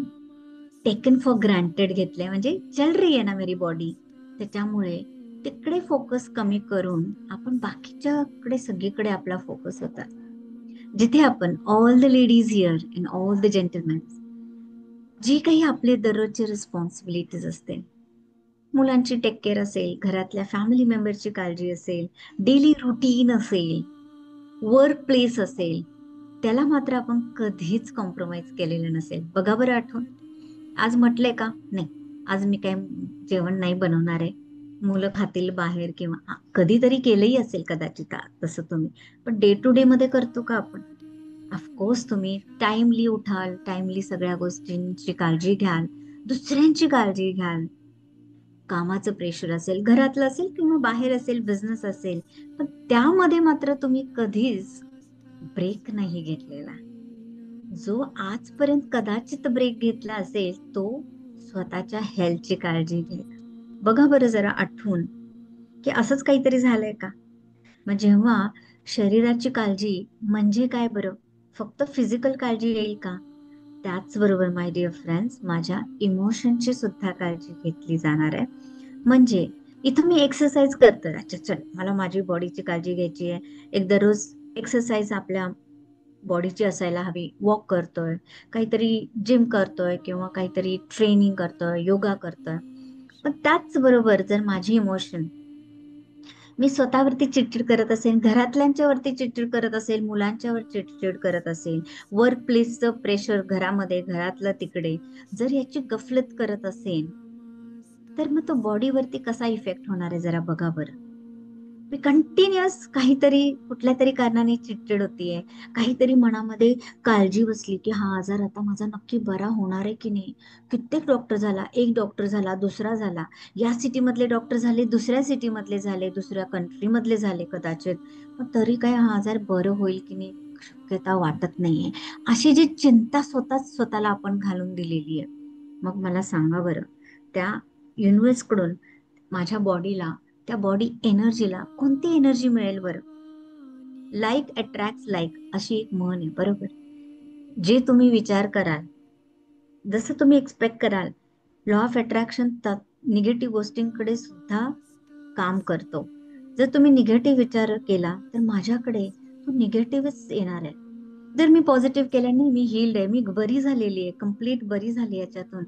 टेकन फॉर ग्रांटेड घेतलंय, म्हणजे चल रही है ना मेरी बॉडी, त्याच्यामुळे तिकडे फोकस कमी करून आपण बाकीच्याकडे सगळीकडे आपला फोकस होता. जिथे आपण all the ladies here and all the gentleman, जी काही आपले दररोजचे रिस्पॉन्सिबिलिटीज असते, मुलांची टेक केअर असेल, घरातल्या फॅमिली मेंबरची काळजी असेल, डेली रुटीन असेल, वर्क प्लेस असेल, त्याला मात्र आपण कधीच कॉम्प्रोमाइज केलेलं नसेल. बघा बरं आठवण, आज म्हटलंय का नाही आज मी काय जेवण नाही बनवणार आहे, मुलं खातील बाहेर, किंवा कधीतरी केलंही असेल कदाचित तसं तुम्ही, पण डे टू डे मध्ये करतो का आपण? ऑफकोर्स तुम्ही टाइमली उठाल, टाइमली सगळ्या गोष्टींची काळजी घ्याल, दुसऱ्यांची काळजी घ्याल, कामाचं प्रेशर असेल, घरातलं असेल किंवा बाहेर असेल, बिझनेस असेल, पण त्यामध्ये मात्र तुम्ही कधीच ब्रेक नाही घेतलेला. जो आजपर्यंत कदाचित ब्रेक घेतला असेल तो स्वतःच्या हेल्थची काळजी घे. बघा बरं जरा आठवून, की असंच काहीतरी झालंय का? मग जेव्हा शरीराची काळजी म्हणजे काय बरं, फक्त फिजिकल काळजी येईल का? त्याचबरोबर माय डिअर फ्रेंड्स, माझ्या इमोशनची सुद्धा काळजी घेतली जाणार आहे. म्हणजे इथं मी एक्सरसाइज करतोय, अच्छा चल मला माझी बॉडीची काळजी घ्यायची आहे, एक दररोज एक्सरसाइज आपल्या बॉडीची असायला हवी, वॉक करतोय, काहीतरी जिम करतोय किंवा काहीतरी ट्रेनिंग करतोय, योगा करतोय. पण त्याच बरोबर जर माझी इमोशन मी स्वतःवरती चिडचिड करत असेल, घरातल्यांच्या वरती चिडचिड करत असेल, मुलांच्यावर चिडचिड करत असेल, वर्क प्लेसचं प्रेशर घरामध्ये, घरातलं तिकडे, जर याची गफलत करत असेल, तर मग तो बॉडीवरती कसा इफेक्ट होणार आहे जरा बघा बरं. मी कंटिन्युअस काहीतरी कुठल्या तरी कारणाने चिडचिड होतीये, काहीतरी मनामध्ये काळजी बसली की हा आजार आता माझा नक्की बरा होणार आहे की नाही. कित्येक डॉक्टर झाला, एक डॉक्टर झाला, दुसरा झाला, या सिटी मधले डॉक्टर झाले, दुसऱ्या सिटी मधले झाले, दुसऱ्या कंट्री मधले झाले कदाचित, पण तरी काय हा आजार बरं होईल की नाही शक्यता वाटत नाहीये. अशी जी चिंता स्वतःच स्वतःला आपण घालून दिलेली आहे. मग मला सांगा बरं, त्या युनिव्हर्स कडून माझ्या बॉडीला, त्या बॉडी एनर्जीला कोणती एनर्जी मिळेल बरं? लाईक अट्रॅक्ट लाईक अशी एक म्हण आहे, बरोबर? जे तुम्ही विचार कराल, जसं तुम्ही एक्सपेक्ट कराल, लॉ ऑफ अट्रॅक्शन निगेटिव्ह गोष्टींकडे सुद्धा काम करतो. जर तुम्ही निगेटिव्ह विचार केला तर माझ्याकडे तो निगेटिव्हच येणार आहे. जर मी पॉझिटिव्ह केलं, नाही मी हील्ड आहे, मी बरी झालेली आहे, कम्प्लीट बरी झाली याच्यातून,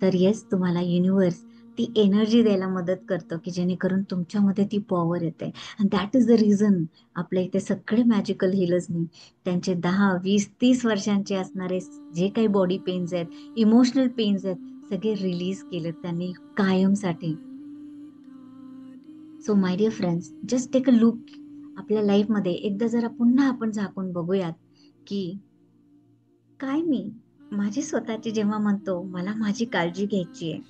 तर येस, तुम्हाला युनिव्हर्स ती एनर्जी द्यायला मदत करतो की जेणेकरून तुमच्यामध्ये ती पॉवर येते. And that is the reason आपल्या इथे सगळे मॅजिकल हिलर्सनी त्यांचे 10, 20, 30 वर्षांचे असणारे जे काही बॉडी पेन्स आहेत, इमोशनल पेन्स आहेत, सगळे रिलीज केले त्यांनी कायमसाठी. So my dear friends, just take a look आपल्या लाईफमध्ये एकदा जरा पुन्हा आपण झाकून बघूयात की काय माझी स्वतःची जेव्हा म्हणतो मला माझी काळजी घ्यायची आहे,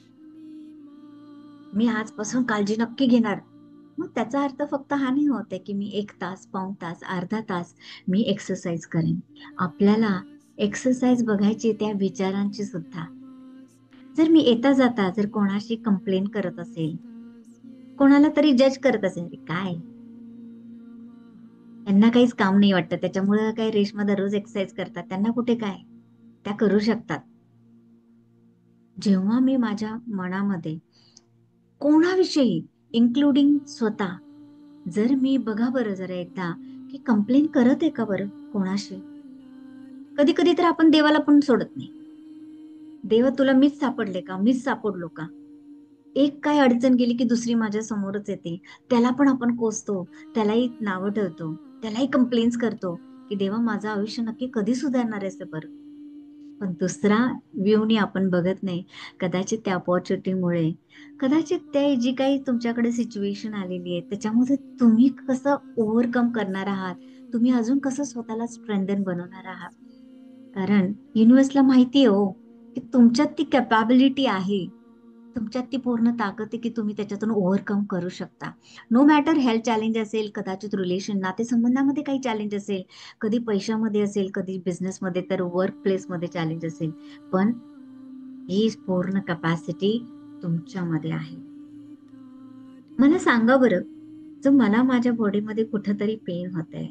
मी आजपासून काळजी नक्की घेणार, मग त्याचा अर्थ फक्त हा नाही होत की मी 1 तास, पाऊण तास, अर्धा तास मी एक्सरसाइज करेन. आपल्याला एक्सरसाइज बघायची त्या विचारांची सुद्धा. जर मी येता जाता जर कोणाशी कंप्लेन करत असेल, कोणाला तरी जज करत असेल, "अरे काय त्यांना काहीच काम नाही वाटतं, त्याच्यामुळे काय रेशमा दररोज एक्सरसाइज करतात, त्यांना कुठे काय, त्या करू शकतात." जेव्हा मी माझ्या मनामध्ये कोणाविषयी इन्क्लुडिंग स्वतः, जर मी बघा बरं जरा एकदा की कंप्लेन करत आहे का बरं कोणाशी, कधी कधी तर आपण देवाला पण सोडत नाही. देवा तुला मीच सापडले का, मीच सापडलो का? एक काय अडचण गेली की दुसरी माझ्या समोरच येते, त्याला पण आपण कोसतो, त्यालाही नावं ठेवतो, त्यालाही कंप्लेन्स करतो की देवा माझं आयुष्य नक्की कधी सुधारणार आहे बरं. पण दुसरा व्ह्यूनी आपण बघत नाही. कदाचित त्या अपॉर्च्युनिटीमुळे, कदाचित ते जी काही तुमच्याकडे सिच्युएशन आलेली आहे त्याच्यामध्ये तुम्ही कसं ओव्हरकम करणार आहात, तुम्ही अजून कसं स्वतःला स्ट्रेंथन बनवणार आहात. कारण युनिव्हर्सला माहिती आहे हो की तुमच्यात ती कॅपॅबिलिटी आहे, तुमच्यात ती पूर्ण ताकद आहे की तुम्ही त्याच्यातून ओव्हरकम करू शकता. नो मॅटर हेल्थ चॅलेंज असेल, कदाचित रिलेशन नातेसंबंधामध्ये काही चॅलेंज असेल, कधी पैशामध्ये असेल, कधी बिझनेसमध्ये, तर वर्क प्लेसमध्ये चॅलेंज असेल, पण ही पूर्ण कॅपॅसिटी तुमच्यामध्ये आहे. मला सांगा बरं, जर मला माझ्या बॉडीमध्ये कुठंतरी पेन होत आहे,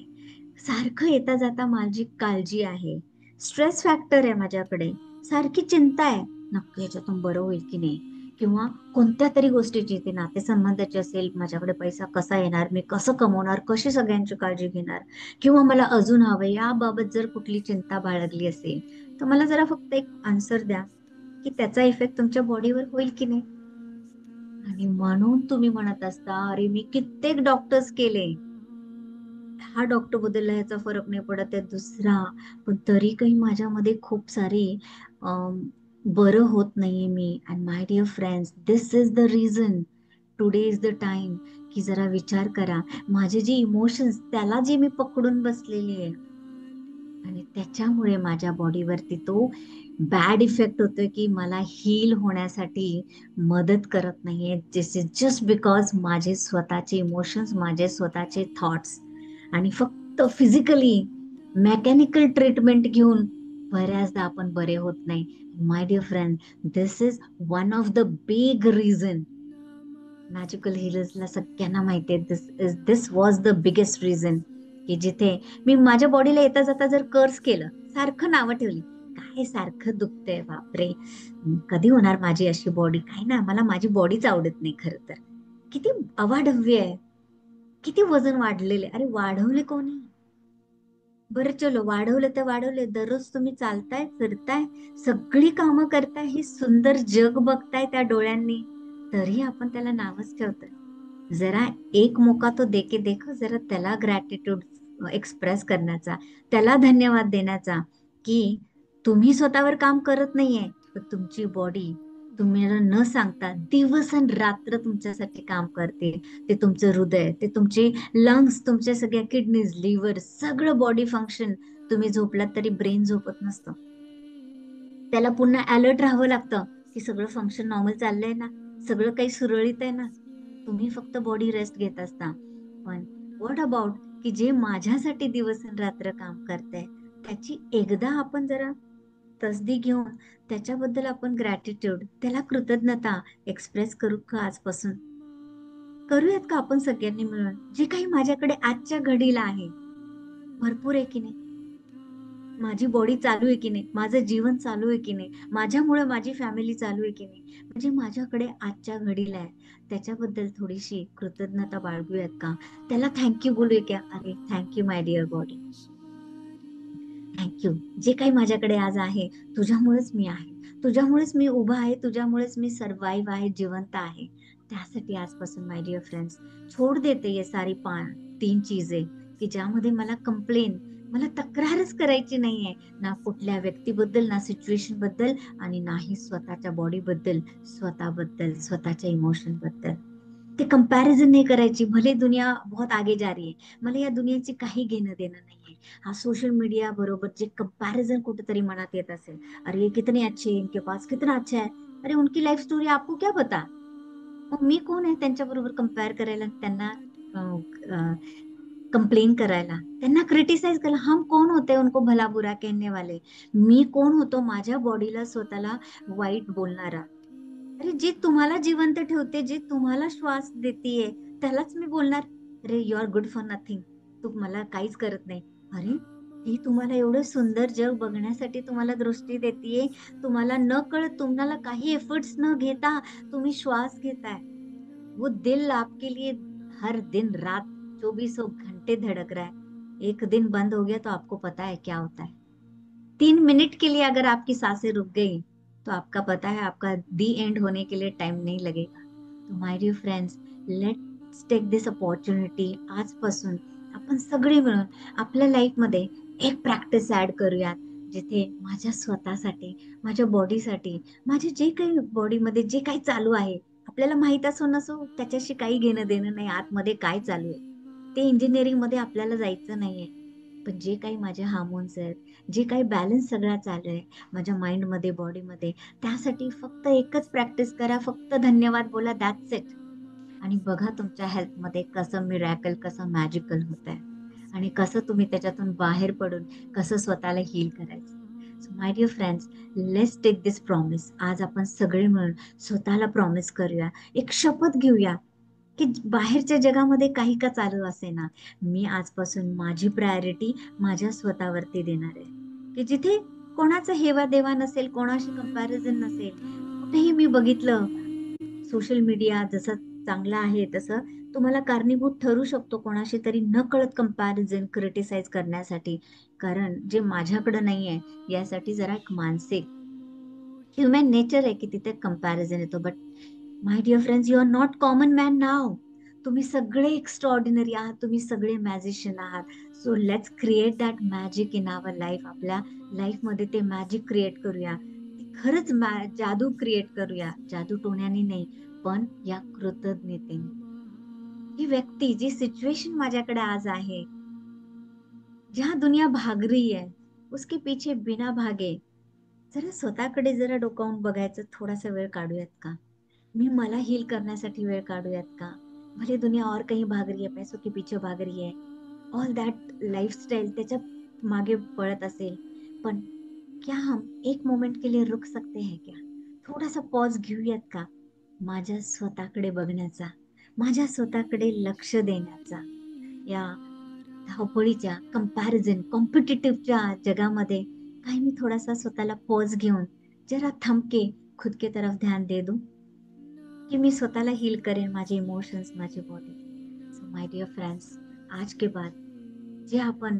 सारखं येता जाता माझी काळजी आहे, स्ट्रेस फॅक्टर आहे माझ्याकडे, सारखी चिंता आहे, नक्की याच्यातून बरं होईल की नाही, किंवा कोणत्या तरी गोष्टीची, ते नातेसंबंधाची असेल, माझ्याकडे पैसा कसा येणार, मी कसं कमवणार, कशी सगळ्यांची काळजी घेणार, किंवा मला अजून हवं, याबाबत जर कुठली चिंता बाळगली असेल, तर मला जरा फक्त एक आन्सर द्या की त्याचा इफेक्ट तुमच्या बॉडीवर होईल की नाही. आणि म्हणून तुम्ही म्हणत असता, अरे मी कित्येक डॉक्टर्स केले, हा डॉक्टर बदलला, ह्याचा फरक नाही पडत आहे दुसरा, पण तरी काही माझ्यामध्ये खूप सारी अं, बरं होत नाहीये मी. And my dear friends, this is the reason, today is the time की जरा विचार करा, माझे जे इमोशन्स त्याला जे मी पकडून बसलेली आहे, आणि त्याच्यामुळे माझ्या बॉडीवरती तो बॅड इफेक्ट होतोय की मला हील होण्यासाठी मदत करत नाहीये. दिस इज जस्ट बिकॉज माझे स्वतःचे इमोशन्स, माझे स्वतःचे थॉट्स, आणि फक्त फिजिकली मेकॅनिकल ट्रीटमेंट घेऊन बऱ्याचदा आपण बरे होत नाही. My dear friend, this is one of the big reason magical हिलर्सला सगळ्यांना माहिती आहे, this was the biggest reason की जिथे मी माझ्या बॉडीला येता जाता जर कर्स केलं, सारखं नावं ठेवली, काय सारखं दुखतंय बापरे, कधी होणार माझी अशी बॉडी, काय ना, मला माझी बॉडीच आवडत नाही खरं तर, किती अवाढव्य आहे, किती वजन वाढलेले, अरे वाढवले कोणी, बरं चलो वाढवलं तर वाढवले, दररोज तुम्ही चालताय फिरताय, सगळी कामं करताय, हे सुंदर जग बघताय त्या डोळ्यांनी, तरी आपण त्याला नावच ठेवतोय. जरा एक मौका तो देके देखो, जरा त्याला ग्रॅटिट्यूड एक्सप्रेस करण्याचा, त्याला धन्यवाद देण्याचा, की तुम्ही स्वतःवर काम करत नाहीये, पण तुमची बॉडी तुम्हाला न सांगता दिवस आणि रात्र तुमच्यासाठी काम करते. ते तुमचं हृदय, ते तुमचे लंग्स, तुमच्या सगळ्या किडनीज, लिव्हर, सगळं बॉडी फंक्शन, तुम्ही झोपलात तरी ब्रेन झोपत नसतं, त्याला पुन्हा अलर्ट राहावं लागतं की सगळं फंक्शन नॉर्मल चाललंय ना, सगळं काही सुरळीत आहे ना, तुम्ही फक्त बॉडी रेस्ट घेत असता. पण व्हॉट अबाउट की जे माझ्यासाठी दिवस आणि रात्र काम करतंय, त्याची एकदा आपण जरा तसदी घेऊन त्याच्याबद्दल आपण ग्रॅटिट्यूड, त्याला कृतज्ञता एक्सप्रेस करू का आजपासून, करूयात का आपण सगळ्यांनी मिळून, जे काही माझ्याकडे आजच्या घडीला आहे, भरपूर आहे की नाही, माझी बॉडी चालू आहे की नाही, माझं जीवन चालू आहे की नाही, माझ्यामुळे माझी फॅमिली चालू आहे की नाही, म्हणजे माझ्याकडे आजच्या घडीला आहे, त्याच्याबद्दल थोडीशी कृतज्ञता बाळगूयात का, त्याला थँक्यू बोलूया का, अरे थँक्यू माय डिअर बॉडी, थँक्यू, जे काही माझ्याकडे आज आहे, तुझ्यामुळेच मी आहे, तुझ्यामुळेच मी उभा आहे, तुझ्यामुळेच मी सर्वाईव्ह आहे, जिवंत आहे. त्यासाठी आजपासून माय डिअर फ्रेंड्स, छोड देते ये सारी 3 चीजें की ज्यामध्ये मला कंप्लेन, मला तक्रारच करायची नाहीये, ना कुठल्या व्यक्तीबद्दल, ना सिच्युएशन बद्दल, आणि नाही स्वतःच्या बॉडी बद्दल, स्वतःबद्दल, स्वतःच्या इमोशन बद्दल. ते कंपॅरिझन नाही करायची, भले दुनिया बहुत आगे जा रही है, मला या दुनियाची काही घेणं देणं नाहीये. हा सोशल मीडिया बरोबर जे कंपॅरिझन कुठेतरी मनात येत असेल, अरे ये कितने अच्छे हैं, इनके पास कितना अच्छा है, अरे उनकी लाईफ स्टोरी आपको क्या पता, मग मी कोण आहे त्यांच्या बरोबर कंपेअर करायला, त्यांना कंप्लेन करायला, त्यांना क्रिटिसाइज करायला, हम कौन होते उनको भला बुरा कहने वाले, मी कोण होतो माझ्या बॉडीला स्वतःला वाईट बोलणारा, अरे जे तुम्हाला जिवंत ठेवते, जे तुम्हाला श्वास देतेय, त्यालाच मी बोलणार, अरे you are good for nothing, तू मला काहीच करत नाही, अरे ती तुम्हाला एवढं सुंदर जग बघण्यासाठी तुम्हाला दृष्टी देतेय, तुम्हाला न कळत, तुम्हाला काही एफर्ट्स न घेता तुम्ही श्वास घेताय, वो दिल आपके लिए हर दिन रात 24 घंटे धड़क रहा है, एक दिन बंद हो गया तो आपको पता है क्या होता है, 3 मिनट के लिए अगर आपकी सांसें रुक गई तो आपका पता है आपका दी एंड होने के लिए टाइम नहीं लगेगा. तो my dear friends, let's take this opportunity, आजपासून आपण सगळे मिळून आपल्या लाईफमध्ये एक प्रॅक्टिस ऍड करूयात, जिथे माझ्या स्वतःसाठी, माझ्या बॉडीसाठी, माझे जे काही बॉडीमध्ये जे काही चालू आहे, आपल्याला माहित असो नसो त्याच्याशी काही घेणं देणं नाही, आतमध्ये काय चालू आहे, ते इंजिनिअरिंग मध्ये आपल्याला जायचं नाहीये, पण जे काही माझे हार्मोन्स आहेत, जे काही बॅलन्स सगळा चालू आहे माझ्या माइंड मध्ये, बॉडीमध्ये, त्यासाठी फक्त एकच प्रॅक्टिस करा, फक्त धन्यवाद बोला, दॅट्स इट, आणि बघा तुमच्या हेल्थमध्ये कसं मिरॅकल, कसं मॅजिकल होत आहे, आणि कसं तुम्ही त्याच्यातून बाहेर पडून कसं स्वतःला हील करायचं. So my dear friends, let's take this promise, आज आपण सगळे मिळून स्वतःला प्रॉमिस करूया, एक शपथ घेऊया, की बाहेरच्या जगामध्ये काही का चालू असे ना, मी आजपासून माझी प्रायोरिटी माझ्या स्वतःवरती देणार आहे, की जिथे कोणाचा हेवा देवा नसेल, कोणाशी कंपॅरिझन नसेल, कुठेही मी बघितलं सोशल मीडिया जसं चांगला आहे तसं तुम्हाला कारणीभूत ठरू शकतो कोणाशी तरी न कळत कंपॅरिझन, क्रिटिसाइज करण्यासाठी, कारण जे माझ्याकडे नाहीये यासाठी जरा एक मानसिक ह्युमन नेचर आहे की तिथे कंपॅरिझन येतो, but my dear friends, you are not common man नाव, तुम्ही सगळे एक्स्ट्रॉर्डिनरी आहात, तुम्ही सगळे मॅजिशियन आहात, so let's create that magic in our life, आपल्या लाईफ मध्ये ते मॅजिक क्रिएट करूया, ती खरंच जादू क्रिएट करूया, जादू टोण्याने नाही, पण या कृतज्ञतेने, ही व्यक्ती, जी सिच्युएशन माझ्याकडे आज आहे, जहाँ दुनिया भाग रही है उसके पीछे बिना भागे, जरा स्वतःकडे जरा डोकावून बघायचं, थोडासा वेळ काढूयात का, मी मला हील करण्यासाठी वेळ काढूयात का, भले दुनिया और कहीं भाग रही है, पैसों के पीछे भाग रही है, ऑल दैट लाइफस्टाइल त्याच्या मागे पळत असेल, पण क्या हम एक मोमेंट के लिए रुक सकते हैं क्या, थोड़ा सा पॉज घेऊयात का, माझ्या स्वतःकडे बघण्याचा, माझ्या स्वतःकडे लक्ष देण्याचा. या धावपळीच्या कंपॅरिझन कॉम्पिटिटिव्हच्या जगामध्ये काही मी थोडासा स्वतःला पॉज घेऊन जरा थमके, खुद के तरफ ध्यान दे दूं, कि मी स्वतःला हील करेन, माझे इमोशन्स, माझी body. So my dear friends, आज के बाद जे आपण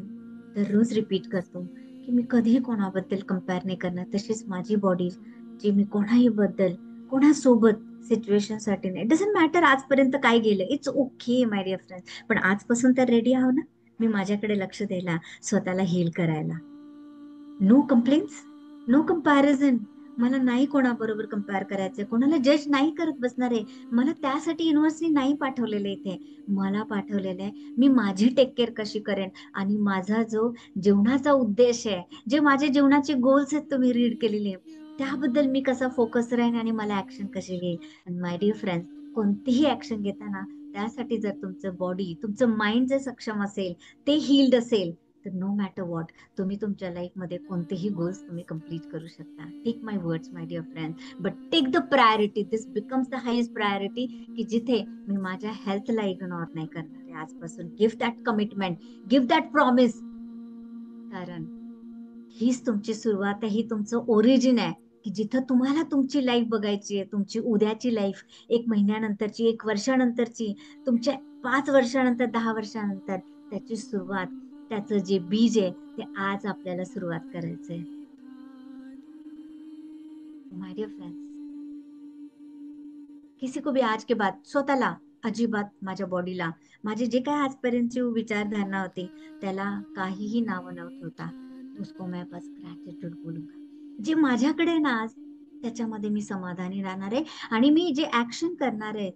दररोज रिपीट करतो की मी कधीही कोणाबद्दल कंपेअर नाही करणार, तशीच माझी बॉडी जी मी कोणाही बद्दल कोणासोबत सिच्युएशनसाठी नाही, डझंट मॅटर आजपर्यंत काय गेलं, it's okay my dear friends, पण आजपासून तर रेडी आहो ना मी माझ्याकडे लक्ष द्यायला, स्वतःला हील करायला. No complaints, no comparison. मला नाही कोणाबरोबर कंपेअर करायचंय, कोणाला जज नाही करत बसणार आहे. मला त्यासाठी युनिव्हर्सने नाही पाठवलेलं इथे. मला पाठवलेलं आहे मी माझी टेक केअर कशी करेन, आणि माझा जो जीवनाचा उद्देश आहे, जे माझे जीवनाचे गोल्स आहेत तुम्ही रीड केलेले आहे, त्याबद्दल मी कसा फोकस राहीन आणि मला ऍक्शन कशी घेईल. आणि माय डिअर फ्रेंड्स, कोणतीही ऍक्शन घेताना त्यासाठी जर तुमचं बॉडी, तुमचं माइंड जर सक्षम असेल, ते हील्ड असेल, तर नो मॅटर व्हॉट, तुम्ही तुमच्या लाईफमध्ये कोणतेही गोल्स तुम्ही कम्प्लीट करू शकता. Take my words my dear friend, but take the priority, this becomes the highest priority, की जिथे मी माझ्या हेल्थला इग्नोर नाही करणार आहे आजपासून. Give that commitment, give that promise, कारण हीच तुमची सुरुवात आहे, ही तुमचं ओरिजिन आहे, की जिथं तुम्हाला तुमची लाईफ बघायची आहे, तुमची उद्याची लाईफ, 1 महिन्यानंतरची, 1 वर्षानंतरची, तुमच्या 5 वर्षानंतर, 10 वर्षानंतर, त्याची सुरुवात, त्याचं जे बीज आहे ते आज आपल्याला सुरुवात करायचंय. माय डियर फ्रेंड्स, किसी को भी आज के बाद स्वतःला अजिबात, माझ्या बॉडीला, माझे जे काय आजपर्यंतची विचारधारणा होती त्याला काहीही नाव न ठेवता, उसको मैं बस ग्रॅटिट्यूड बोलूंगा. जे माझ्याकडे आहे ना आज, त्याच्यामध्ये मी समाधानी राहणार आहे. आणि मी जे ऍक्शन करणार आहे,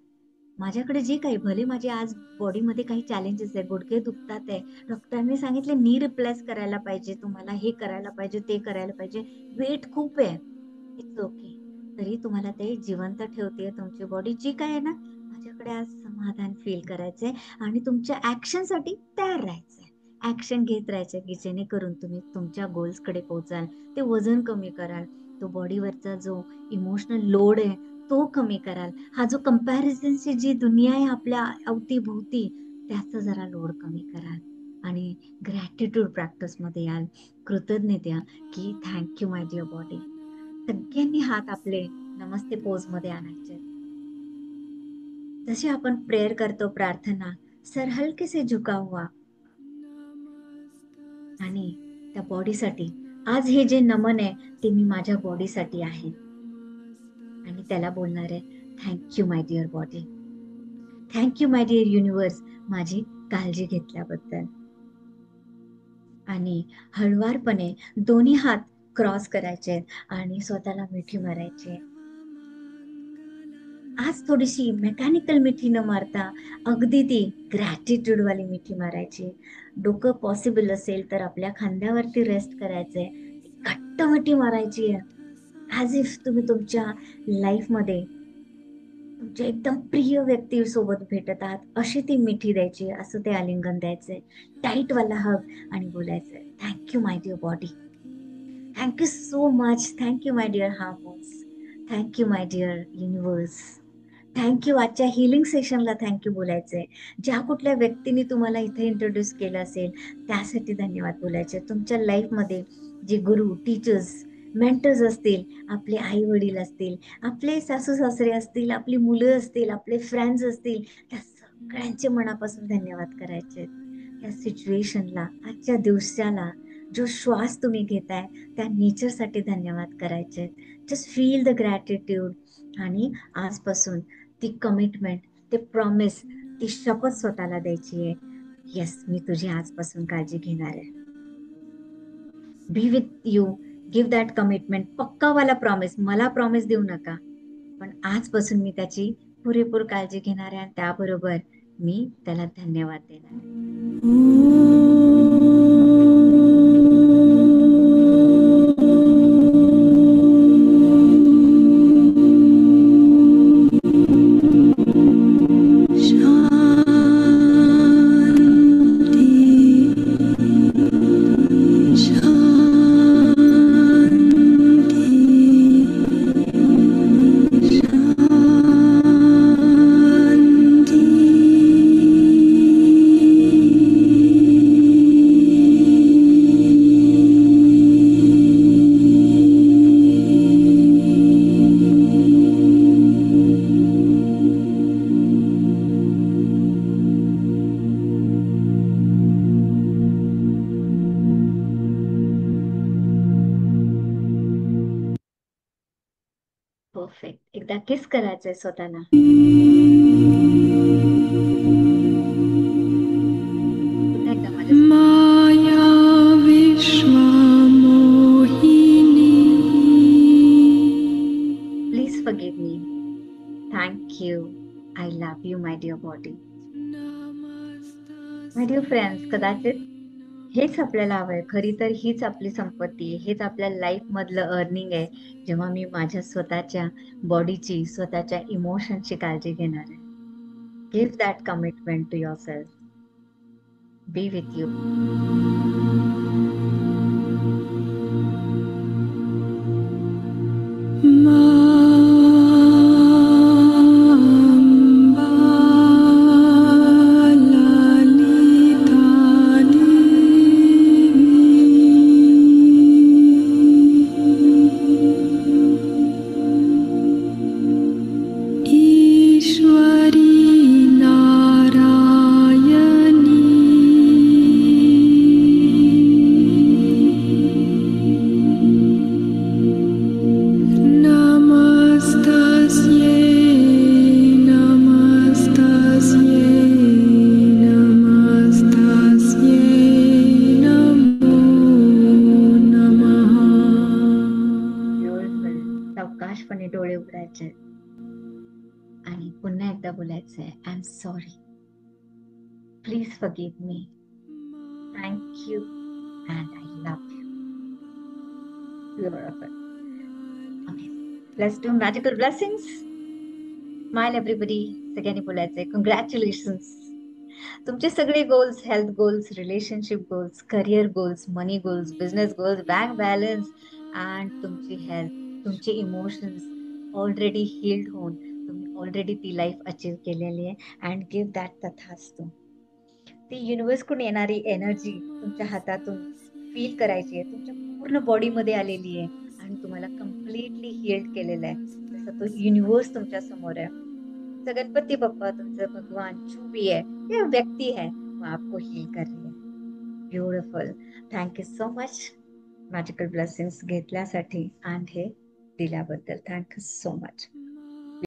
माझ्याकडे जे काही, भले माझे आज बॉडीमध्ये काही चॅलेंजेस आहे, गुडघे दुखतात आहे, डॉक्टरांनी सांगितले नी रिप्लेस करायला पाहिजे, तुम्हाला हे करायला पाहिजे, ते करायला पाहिजे, वेट खूप आहे, इट्स ओके, तरी तुम्हाला ते जिवंत ठेवते तुमची बॉडी जी काय आहे ना. माझ्याकडे आज समाधान फील करायचंय आणि तुमच्या ऍक्शनसाठी तयार राहायचंय, ऍक्शन घेत राहायचं, की जेणेकरून तुम्ही तुमच्या गोल्स कडे पोहोचाल, ते वजन कमी कराल, तो बॉडीवरचा जो इमोशनल लोड आहे तो कमी कराल, हा जो कंपॅरिझनची जी दुनिया आहे आपल्या अवतीभोवती, त्याचा जरा लोड कमी कराल, आणि ग्रॅटिट्यूड प्रॅक्टिस मध्ये याल, कृतज्ञता, की थँक्यू माय डिअर बॉडी. सगळ्यांनी हात आपले नमस्ते पोज मध्ये आणायचे. जसे आपण प्रेयर करतो, प्रार्थना, सर हलके से झुका हुआ, आणि त्या बॉडीसाठी आज हे जे नमन आहे ते मी माझ्या बॉडीसाठी आहे, आणि त्याला बोलणार आहे thank you my dear body, thank you my dear universe, माझी काळजी घेतल्याबद्दल. आणि हळुवारपणे दोन्ही हात क्रॉस करायचे आणि स्वतःला मिठी मारायची. आज थोडीशी मेकॅनिकल मिठी न मारता अगदी ती ग्रॅटिट्यूड वाली मिठी मारायची. डोकं पॉसिबल असेल तर आपल्या खांद्यावरती रेस्ट करायचंय, घट्ट मिठी मारायची आहे, ऍज इफ तुम्ही तुमच्या लाईफमध्ये तुमच्या एकदम प्रिय व्यक्ती सोबत भेटत आहात, अशी ती मिठी द्यायची, असं ते आलिंगन द्यायचंय, टाईट वाला हग, आणि बोलायचंय thank you my dear body, thank you so much, thank you my dear hormones, thank you my dear युनिव्हर्स, थँक्यू. आजच्या हिलिंग सेशनला थँक्यू बोलायचंय. ज्या कुठल्या व्यक्तीने तुम्हाला इथे इंट्रोड्यूस केलं असेल त्यासाठी धन्यवाद बोलायचे. तुमच्या लाईफमध्ये जे गुरु, टीचर्स, मेंटर्स असतील, आपले आई वडील असतील, आपले सासू सासरे असतील, आपली मुलं असतील, आपले फ्रेंड्स असतील, त्या सगळ्यांचे मनापासून धन्यवाद करायचे. या सिच्युएशनला, आजच्या दिवसाला, जो श्वास तुम्ही घेताय त्या नेचरसाठी धन्यवाद करायचे. जस्ट फील द ग्रॅटिट्यूड, आणि आजपासून ती कमिटमेंट, ते प्रॉमिस, ती शपथ स्वतःला द्यायची आहे, येस मी तुझी आजपासून काळजी घेणार आहे. Be with you, give that commitment, पक्कावाला प्रॉमिस, मला प्रॉमिस देऊ नका, पण आजपासून मी त्याची पुरेपूर काळजी घेणार आहे, आणि त्याबरोबर मी त्याला धन्यवाद देणार आहे. परफेक्ट. एकदा किस करायचंय स्वतःला. पुन्हा एकदा माझ्या माया विश्वा मोहिनी. Please forgive me. Thank you. I love you my dear body. My dear friends, कदाचित हेच आपल्याला हवंय. खरी तर हीच आपली संपत्ती आहे, हेच आपल्या लाईफ मधलं अर्निंग आहे. जेव्हा मी माझ्या स्वतःच्या बॉडीची, स्वतःच्या इमोशनची काळजी घेणार आहे. Give that commitment to yourself. Be with you. सावकाशपणे डोळे उघडायचे आणि पुन्हा एकदा बोलायचंय, I am sorry. Please forgive me. Thank you and I love you. Beautiful. Okay. Let's do magical blessings. Smile everybody. सगळ्यांनी बोलायचंय कॉंग्रॅच्युलेशन्स. तुमचे सगळे goals, health goals, relationship goals, career goals, money goals, business goals, bank balance and तुमची health, तुमचे emotions already heeled होऊन तुम्ही already ती life achieve केलेली आहे. अँड गिव्ह दॅट तथास्तु. ती युनिव्हर्सकडून येणारी एनर्जी तुमच्या हातातून फील करायची आहे, तुमच्या पूर्ण बॉडीमध्ये आलेली आहे आणि तुम्हाला कम्प्लिटली हील्ड केलेलं आहे. जसं तो युनिव्हर्स तुमच्या समोर आहे. तुमचा गणपती बाप्पा, तुमचं भगवान जो भी है, ये व्यक्ति है, वो आपको हील कर रही है. Beautiful. Thank you so much magical blessings घेतल्यासाठी आणि हे दिल्याबद्दल. Thank you so much.